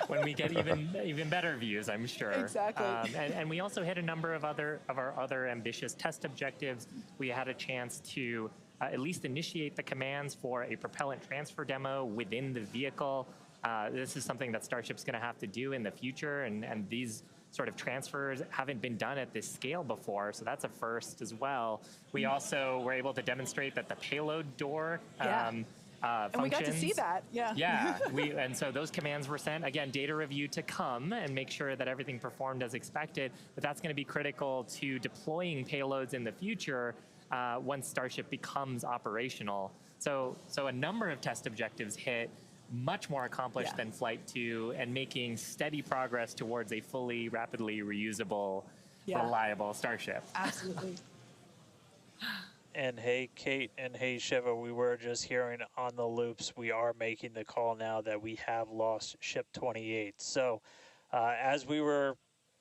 When we get even better views, I'm sure. Exactly. And we also hit a number of our other ambitious test objectives. We had a chance to at least initiate the commands for a propellant transfer demo within the vehicle. This is something that Starship's going to have to do in the future, and these sort of transfers haven't been done at this scale before, so that's a first as well. We also were able to demonstrate that the payload door functions. And we got to see that, Yeah, and so those commands were sent. Again, data review to come and make sure that everything performed as expected, but that's going to be critical to deploying payloads in the future once Starship becomes operational. So a number of test objectives hit, much more accomplished than Flight 2, and making steady progress towards a fully, rapidly reusable, reliable Starship. Absolutely. And hey, Kate, and hey, Shiva, we were just hearing on the loops, we are making the call now that we have lost ship 28. So, as we were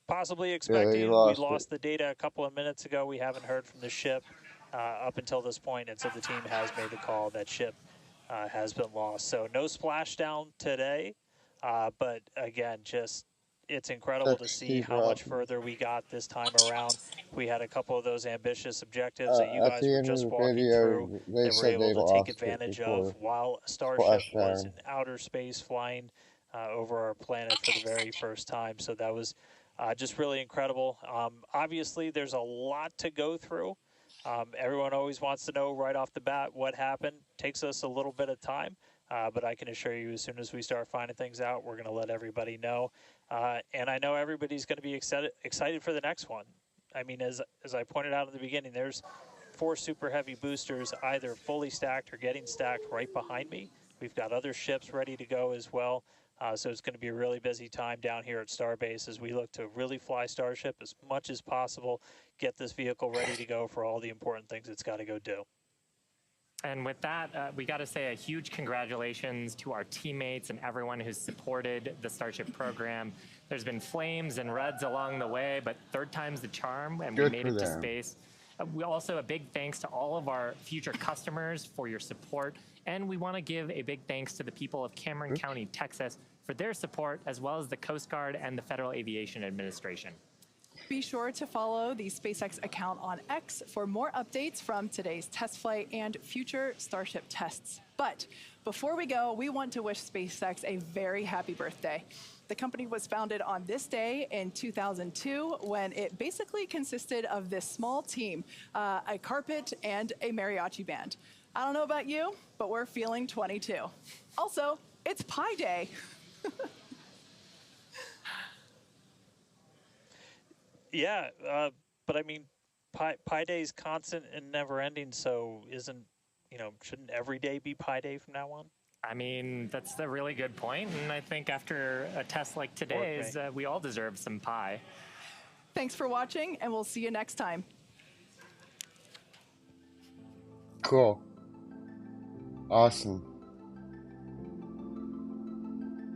possibly expecting, we lost the data a couple of minutes ago. We haven't heard from the ship up until this point, and so the team has made the call that ship has been lost. So no splashdown today, but again, just it's incredible to see how much further we got this time around. We had a couple of those ambitious objectives that you guys were just walking through that we're able to take advantage of while StarShip was in outer space flying over our planet for the very first time. So that was just really incredible. Obviously, there's a lot to go through. Everyone always wants to know right off the bat what happened. Takes us a little bit of time, but I can assure you as soon as we start finding things out, we're going to let everybody know. And I know everybody's going to be excited for the next one. I mean, as I pointed out in the beginning, there's 4 super heavy boosters either fully stacked or getting stacked right behind me. We've got other ships ready to go as well. So it's going to be a really busy time down here at Starbase as we look to really fly Starship as much as possible, get this vehicle ready to go for all the important things it's got to go do. And with that, we got to say a huge congratulations to our teammates and everyone who's supported the Starship program. There's been flames and reds along the way, but third time's the charm, and we made it to space. We also a big thanks to all of our future customers for your support, and we want to give a big thanks to the people of Cameron County, Texas, for their support, as well as the Coast Guard and the Federal Aviation Administration. Be sure to follow the SpaceX account on X for more updates from today's test flight and future Starship tests. But before we go, we want to wish SpaceX a very happy birthday. The company was founded on this day in 2002 when it basically consisted of this small team, a carpet and a mariachi band. I don't know about you, but we're feeling 22. Also, it's Pi Day. Yeah, but I mean, Pi Day is constant and never ending, so shouldn't every day be Pi Day from now on? I mean, that's a really good point, and I think after a test like today's, we all deserve some pie. Thanks for watching, and we'll see you next time. Cool. Awesome.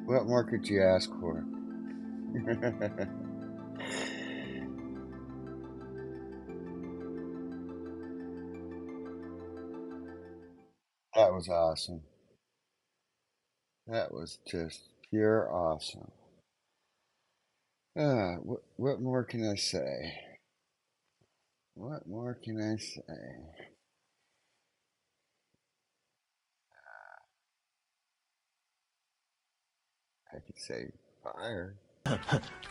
What more could you ask for? That was awesome. That was just pure awesome. What more can I say? What more can I say? I could say fire.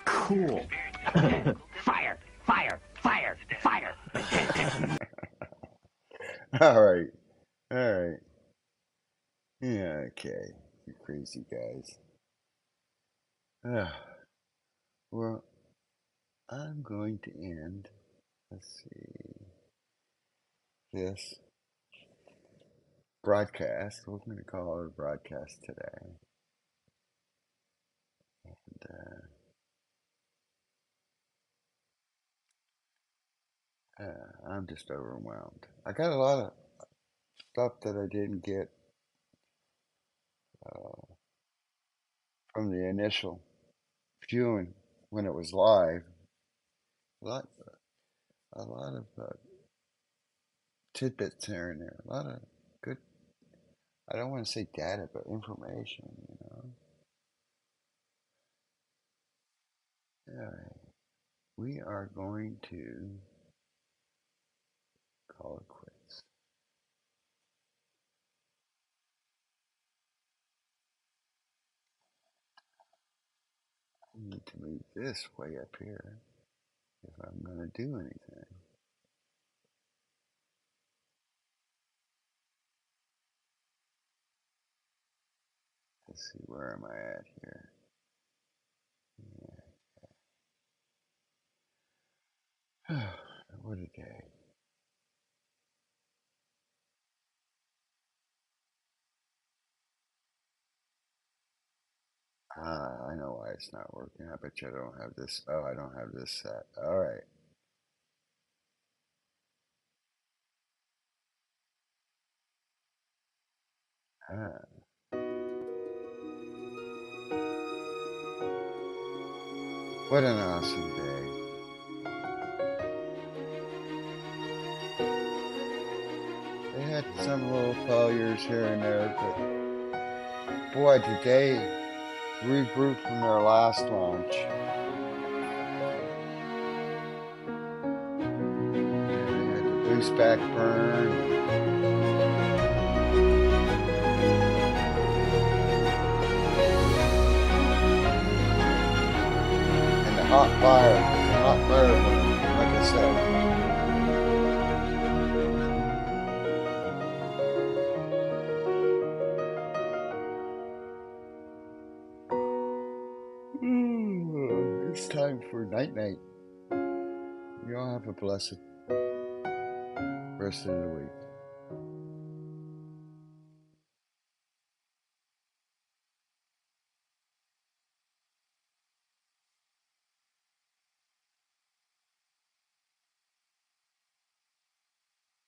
Cool. Fire, fire, fire, fire. All right. Yeah, okay. You crazy guys. Well, I'm going to end, let's see, this broadcast. We're going to call it a broadcast today. And I'm just overwhelmed. I got a lot of stuff that I didn't get from the initial viewing when it was live. A lot of tidbits here and there. A lot of good, I don't want to say data, but information, Alright. We are going to call it quits. I need to move this way up here if I'm going to do anything. Let's see, where am I at here? Yeah. What a day. I know why it's not working. I bet you I don't have this. Oh, I don't have this set. All right. What an awesome day. They had some little failures here and there, but boy, did they regroup from their last launch. They had the boost back burn. And the hot fire burn, like I said. It's time for night-night. You all have a blessed rest of the week.